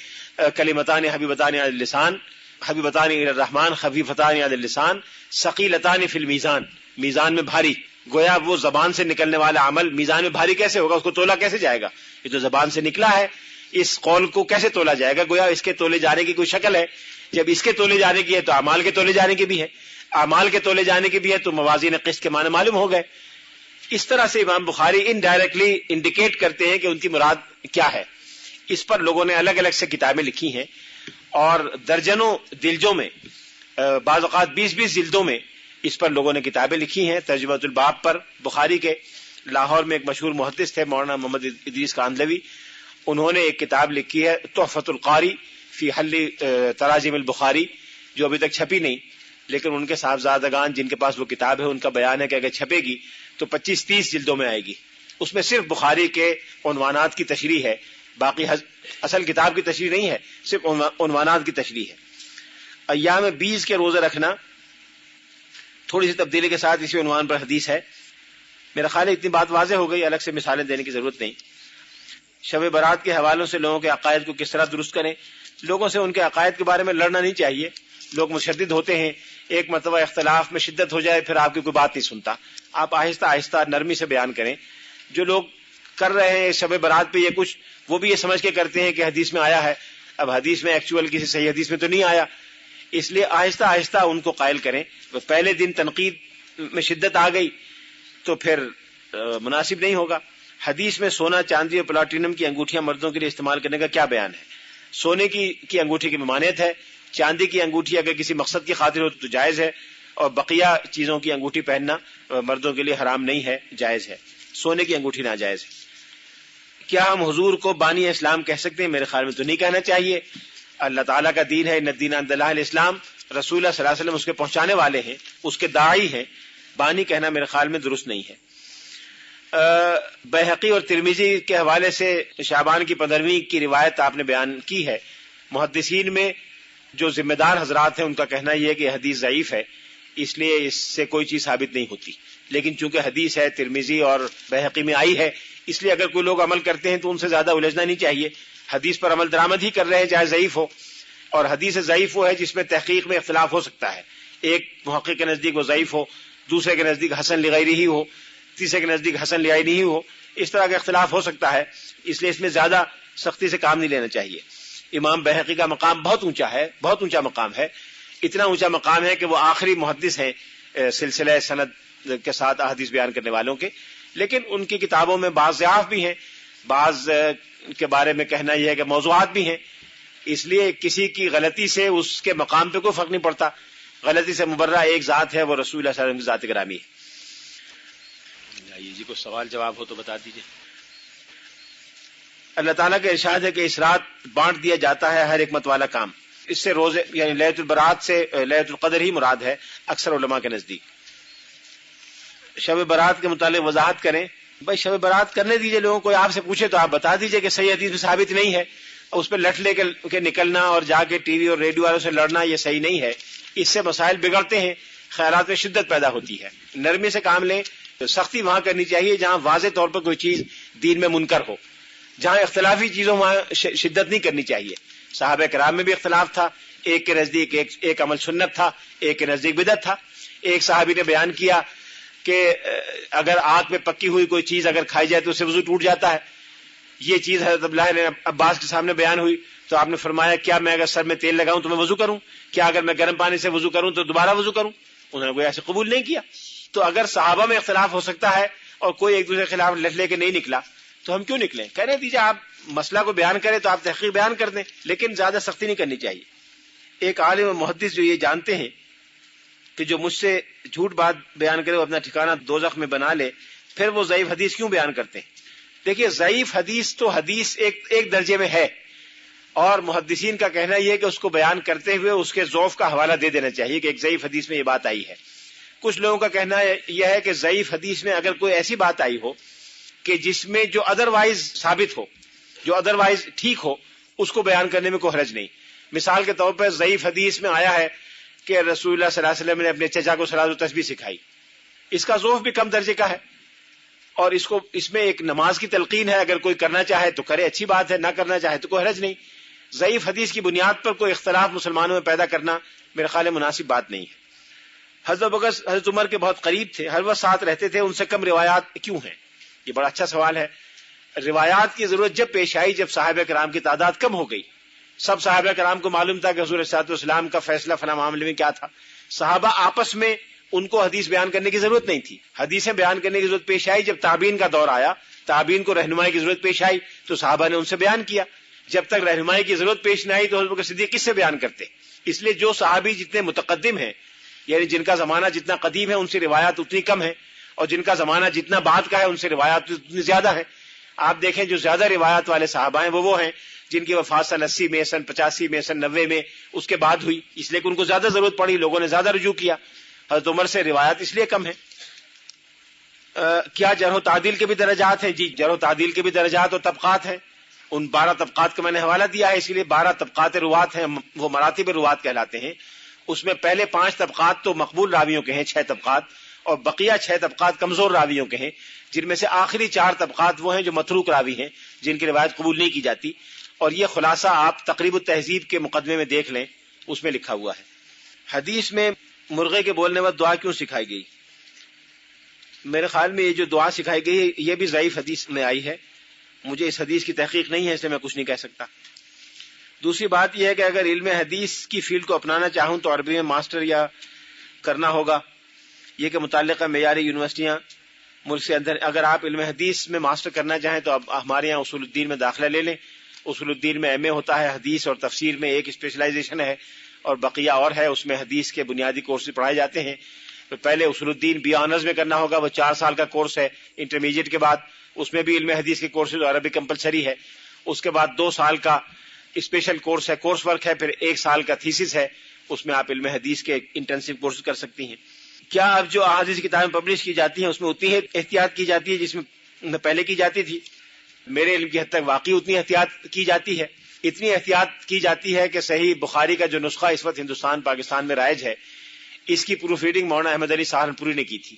کلمتان حبیبتان علی اللسان حبیبتان الی الرحمن خفیفتان علی اللسان ثقیلتان فی المیزان، میزان میں بھاری. گویا وہ زبان سے نکلنے والا عمل میزان میں بھاری کیسے ہوگا، اس کو تولا کیسے جائے گا؟ یہ تو زبان سے نکلا ہے، اس قول کو کیسے تولا جائے گا؟ گویا اس کے تولے جانے کی کوئی شکل ہے. جب اس کے تولے جانے کی ہے تو اعمال کے تولے جانے کی بھی ہے، اعمال کے تولے جانے کی بھی ہے، تو موازین قسط کے معنی معلوم ہو گئے. اس طرح سے امام بخاری انڈائریکٹلی انڈیکیٹ کرتے ہیں کہ ان کی مراد کیا ہے. اس پر لوگوں نے الگ الگ سے کتابیں لکھی ہیں، اور درجنوں جلدوں میں، بعض اوقات 20 جلدوں میں اس پر لوگوں نے کتابیں لکھی ہیں. ترجمۃ الباب پر بخاری کے لاہور میں ایک مشہور محدث تھے مولانا محمد ادریس کاندلوی، انہوں نے ایک کتاب لکھی ہے تحفۃ القاری فی حل تراجم البخاری، جو ابھی تک چھپی نہیں، لیکن ان کے صاحبزادگان جن کے پاس وہ کتاب ہے ان کا بیان ہے کہ اگر چھپے گی تو 25-30 جلدوں میں آئے گی. اس میں صرف بخاری کے عنوانات کی تشریح ہے، باقی اصل کتاب کی تشریح نہیں ہے، صرف عنوانات کی تشریح ہے. ایام 20 کے روزے رکھنا تھوڑی سی تبدیلی کے ساتھ اسی عنوان پر حدیث ہے. میرا خیال ہے اتنی بات واضح ہو گئی، الگ سے مثالیں دینے کی ضرورت نہیں. شب برات کے حوالوں سے لوگوں کے عقائد کو کس طرح درست کریں؟ لوگوں سے ان کے عقائد کے بارے میں لڑنا نہیں چاہیے. لوگ مشدد ہوتے ہیں، ایک مرتبہ اختلاف میں شدت ہو جائے پھر آپ کی کوئی بات نہیں سنتا. آپ آہستہ آہستہ نرمی سے بیان کریں. جو لوگ کر رہے ہیں شب برات پہ یہ کچھ، وہ بھی یہ سمجھ کے کرتے ہیں کہ حدیث میں آیا ہے. اب حدیث میں ایکچوئل کسی صحیح حدیث میں تو نہیں آیا، اس لیے آہستہ آہستہ ان کو قائل کریں. پہلے دن تنقید میں شدت آ گئی تو پھر مناسب نہیں ہوگا. حدیث میں سونا، چاندی اور پلاٹینم کی انگوٹھیاں مردوں کے لیے استعمال کرنے کا کیا بیان ہے؟ سونے کی انگوٹھی کی ممانعت ہے. چاندی کی انگوٹھی اگر کسی مقصد کی خاطر ہو تو جائز ہے، اور بقیہ چیزوں کی انگوٹھی پہننا مردوں کے لیے حرام نہیں ہے، جائز ہے. سونے کی انگوٹھی ناجائز ہے. کیا ہم حضور کو بانی اسلام کہہ سکتے ہیں؟ میرے خیال میں تو نہیں کہنا چاہیے. اللہ تعالیٰ کا دین ہے، ان الدین عند اللہ الاسلام، رسول اللہ صلی اللہ علیہ وسلم اس کے پہنچانے والے ہیں، اس کے داعی ہیں. بانی کہنا میرے خیال میں درست نہیں ہے. بیہقی اور ترمذی کے حوالے سے شعبان کی 15ویں کی روایت آپ نے بیان کی ہے. محدثین میں جو ذمہ دار حضرات ہیں ان کا کہنا یہ ہے کہ حدیث ضعیف ہے، اس لیے اس سے کوئی چیز ثابت نہیں ہوتی. لیکن چونکہ حدیث ہے، ترمذی اور بیہقی میں آئی ہے، اس لیے اگر کوئی لوگ عمل کرتے ہیں تو ان سے زیادہ الجھنا نہیں چاہیے. حدیث پر عمل درآمد ہی کر رہے ہیں چاہے ضعیف ہو. اور حدیث ضعیف وہ ہے جس میں تحقیق میں اختلاف ہو سکتا ہے. ایک محقق کے نزدیک وہ ضعیف ہو، دوسرے کے نزدیک حسن لغیرہ ہی ہو، تیسرے کے نزدیک حسن لعینہ ہی ہو. اس طرح کا اختلاف ہو سکتا ہے، اس لیے اس میں زیادہ سختی سے کام نہیں لینا چاہیے. امام بیہقی کا مقام بہت اونچا ہے، بہت اونچا مقام ہے. اتنا اونچا مقام ہے کہ وہ آخری محدث ہیں سلسلہ سند کے ساتھ احادیث بیان کرنے والوں کے. لیکن ان کی کتابوں میں بعض ضعاف بھی ہیں، بعض کے بارے میں کہنا یہ ہے کہ موضوعات بھی ہیں. اس لیے کسی کی غلطی سے اس کے مقام پہ کوئی فرق نہیں پڑتا. غلطی سے مبرہ ایک ذات ہے، وہ رسول اللہ صلی اللہ علیہ وسلم کی ذات گرامی ہے. جی کوئی سوال جواب ہو تو بتا دیجیے. اللہ تعالیٰ کا ارشاد ہے کہ اس رات بانٹ دیا جاتا ہے ہر حکمت والا کام. اس سے روزے یعنی لیلۃ البرات سے لیلۃ القدر ہی مراد ہے اکثر علماء کے نزدیک. شب برات کے متعلق وضاحت کریں. بھائی شب برات کرنے دیجئے لوگوں کو. آپ سے پوچھے تو آپ بتا دیجئے کہ صحیح حدیث میں ثابت نہیں ہے. اس پہ لٹ لے کے نکلنا اور جا کے ٹی وی اور ریڈیو والوں سے لڑنا یہ صحیح نہیں ہے. اس سے مسائل بگڑتے ہیں، خیالات میں شدت پیدا ہوتی ہے. نرمی سے کام لیں، تو سختی وہاں کرنی چاہیے جہاں واضح طور پر کوئی چیز دین میں منکر ہو. جہاں اختلافی چیزوں وہاں شدت نہیں کرنی چاہیے. صحابہ کرام میں بھی اختلاف تھا، ایک کے نزدیک ایک عمل سنت تھا، ایک کے نزدیک بدعت تھا. ایک صحابی نے بیان کیا کہ اگر آگ میں پکی ہوئی کوئی چیز اگر کھائی جائے تو اس سے وضو ٹوٹ جاتا ہے. یہ چیز حضرت عبداللہ نے عباس کے سامنے بیان ہوئی تو آپ نے فرمایا کیا میں اگر سر میں تیل لگاؤں تو میں وضو کروں؟ کیا اگر میں گرم پانی سے وضو کروں تو دوبارہ وضو کروں؟ انہوں نے کوئی ایسے قبول نہیں کیا. تو اگر صحابہ میں اختلاف ہو سکتا ہے اور کوئی ایک دوسرے کے خلاف لے کے نہیں نکلا تو ہم کیوں نکلیں؟ کہنے دیجیے آپ مسئلہ کو بیان کریں تو آپ تحقیق بیان کر دیں، لیکن زیادہ سختی نہیں کرنی چاہیے. ایک عالم و محدث جو یہ جانتے ہیں کہ جو مجھ سے جھوٹ بات بیان کرے وہ اپنا ٹھکانہ دوزخ میں بنا لے، پھر وہ ضعیف حدیث کیوں بیان کرتے ہیں؟ دیکھیے ضعیف حدیث تو حدیث ایک درجے میں ہے، اور محدثین کا کہنا یہ ہے کہ اس کو بیان کرتے ہوئے اس کے ضعف کا حوالہ دے دینا چاہیے کہ ایک ضعیف حدیث میں یہ بات آئی ہے. کچھ لوگوں کا کہنا یہ ہے کہ ضعیف حدیث میں اگر کوئی ایسی بات آئی ہو کہ جس میں جو ادروائز ثابت ہو، جو ادروائز ٹھیک ہو، اس کو بیان کرنے میں کوئی حرج نہیں. مثال کے طور پر ضعیف حدیث میں آیا ہے کہ رسول اللہ صلی اللہ علیہ وسلم نے اپنے چچا کو صلاۃ التسبیح سکھائی. اس کا ضعف بھی کم درجے کا ہے، اور اس میں ایک نماز کی تلقین ہے. اگر کوئی کرنا چاہے تو کرے، اچھی بات ہے، نہ کرنا چاہے تو کوئی حرج نہیں. ضعیف حدیث کی بنیاد پر کوئی اختلاف مسلمانوں میں پیدا کرنا میرے خیال میں مناسب بات نہیں ہے. حضرت بکر حضرت عمر کے بہت قریب تھے، ہر وقت ساتھ رہتے تھے، ان سے کم روایات کیوں ہیں؟ یہ بڑا اچھا سوال ہے. روایات کی ضرورت جب پیش آئی جب صحابہ کرام کی تعداد کم ہو گئی. سب صحابہ کرام کو معلوم تھا کہ حضور صلی اللہ علیہ وسلم کا فیصلہ فلاں معاملے میں کیا تھا. صحابہ آپس میں ان کو حدیث بیان کرنے کی ضرورت نہیں تھی. حدیثیں بیان کرنے کی ضرورت پیش آئی جب تابعین کا دور آیا، تابعین کو رہنمائی کی ضرورت پیش آئی تو صحابہ نے ان سے بیان کیا. جب تک رہنمائی کی ضرورت پیش نہ آئی تو حضرت بکر صدیق کس سے بیان کرتے؟ اس لیے جو صحابی جتنے متقدم ہیں، یعنی جن کا زمانہ جتنا قدیم ہے، ان سے روایات اتنی کم ہے، اور جن کا زمانہ جتنا بعد کا ہے ان سے روایات اتنی زیادہ ہے. آپ دیکھیں جو زیادہ روایات والے صحابہ ہیں وہ ہیں جن کی وفات سن 80 میں، سن 85 میں، سن 90 میں اس کے بعد ہوئی، اس لیے کہ ان کو زیادہ ضرورت پڑی، لوگوں نے زیادہ رجوع کیا. حضرت عمر سے روایات اس لیے کم ہیں. کیا جرح و تعدیل کے بھی درجات ہیں؟ جی، جرح و تعدیل کے بھی درجات اور طبقات ہیں. ان 12 طبقات کا میں نے حوالہ دیا ہے، اسی لیے 12 طبقات روات ہیں، وہ مراتب روات کہلاتے ہیں. اس میں پہلے 5 طبقات تو مقبول راویوں کے ہیں، 6 طبقات، اور بقیہ 6 طبقات کمزور راویوں کے ہیں، جن میں سے آخری 4 طبقات وہ ہیں جو متروک راوی ہیں، جن کی روایت قبول نہیں کی جاتی. اور یہ خلاصہ آپ تقریب التہذیب کے مقدمے میں دیکھ لیں، اس میں لکھا ہوا ہے. حدیث میں مرغے کے بولنے وقت دعا کیوں سکھائی گئی؟ میرے خیال میں یہ جو دعا سکھائی گئی ہے یہ بھی ضعیف حدیث میں آئی ہے. مجھے اس حدیث کی تحقیق نہیں ہے، اس لیے میں کچھ نہیں کہہ سکتا. دوسری بات یہ ہے کہ اگر علم حدیث کی فیلڈ کو اپنانا چاہوں تو عربی میں ماسٹر یا کرنا ہوگا. یہ کہ متعلقہ معیاری یونیورسٹیاں ملک سے اندر، اگر آپ علم حدیث میں ماسٹر کرنا چاہیں تو اب ہمارے یہاں اصول الدین میں داخلہ لے لیں. اصول الدین میں ایم اے ہوتا ہے، حدیث اور تفسیر میں ایک اسپیشلائزیشن ہے اور بقیہ اور ہے، اس میں حدیث کے بنیادی کورسز پڑھائے جاتے ہیں. تو پہلے اصول الدین بی آنرز میں کرنا ہوگا، وہ 4 سال کا کورس ہے. انٹرمیڈیٹ کے بعد اس میں بھی علم حدیث کے کورسز عربی کمپلسری ہے. اس کے بعد 2 سال کا اسپیشل کورس ہے، کورس ورک ہے، پھر 1 سال کا تھیسس ہے. اس میں آپ علم حدیث کے انٹینسو کورسز کر سکتی ہیں. کیا اب جو احادیث کی کتابیں پبلش کی جاتی ہیں اس میں اتنی احتیاط کی جاتی ہے جس میں پہلے کی جاتی تھی؟ میرے علم کی حد تک واقعی اتنی احتیاط کی جاتی ہے. اتنی احتیاط کی جاتی ہے کہ صحیح بخاری کا جو نسخہ اس وقت ہندوستان پاکستان میں رائج ہے، اس کی پروف ریڈنگ مولانا احمد علی سہارنپوری نے کی تھی.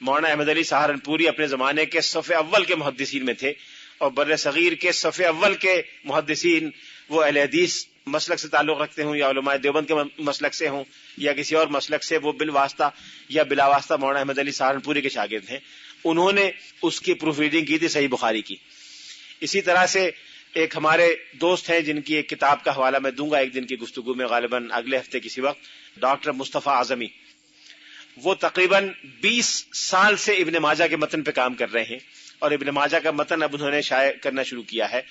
مولانا احمد علی سہارنپوری اپنے زمانے کے صف اول کے محدثین میں تھے، اور بر صغیر کے صف اول کے محدثین وہ اہل حدیث مسلک سے تعلق رکھتے ہوں یا علماء دیوبند کے مسلک سے ہوں یا کسی اور مسلک سے، وہ بالواسطہ یا بلا واسطہ مولانا احمد علی سہارنپوری کے شاگرد ہیں. انہوں نے اس کی پروف ریڈنگ کی تھی صحیح بخاری کی. اسی طرح سے ایک ہمارے دوست ہیں جن کی ایک کتاب کا حوالہ میں دوں گا ایک دن کی گفتگو میں، غالباً اگلے ہفتے کسی وقت، ڈاکٹر مصطفیٰ اعظمی. وہ تقریباً 20 سال سے ابن ماجہ کے متن پہ کام کر رہے ہیں، اور ابن ماجہ کا متن اب انہوں نے شائع کرنا شروع کیا ہے.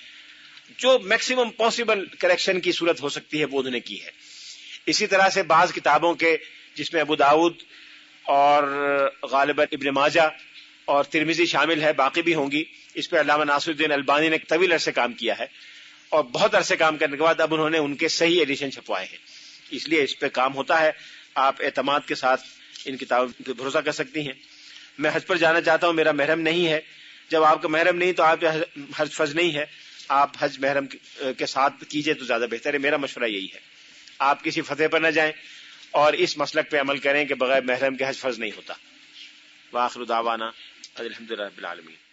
جو میکسیمم پاسبل کریکشن کی صورت ہو سکتی ہے وہ انہوں نے کی ہے. اسی طرح سے بعض کتابوں کے جس میں ابو داؤد اور غالباً ابن ماجہ اور ترمذی شامل ہے، باقی بھی ہوں گی، اس پہ علامہ ناصر الدین البانی نے طویل عرصے کام کیا ہے، اور بہت عرصے کام کرنے کے بعد اب انہوں نے ان کے صحیح ایڈیشن چھپوائے ہیں. اس لیے اس پہ کام ہوتا ہے. آپ اعتماد کے ساتھ ان کتابوں پہ بھروسہ کر سکتی ہیں. میں حج پر جانا چاہتا ہوں، میرا محرم نہیں ہے. جب آپ کا محرم نہیں تو آپ حج فرض نہیں ہے، آپ حج محرم کے ساتھ کیجئے تو زیادہ بہتر ہے. میرا مشورہ یہی ہے. آپ کسی فتح پر نہ جائیں، اور اس مسلک پہ عمل کریں کہ بغیر محرم کے حج فرض نہیں ہوتا. وآخر دعوانا الحمدللہ رب العالمین.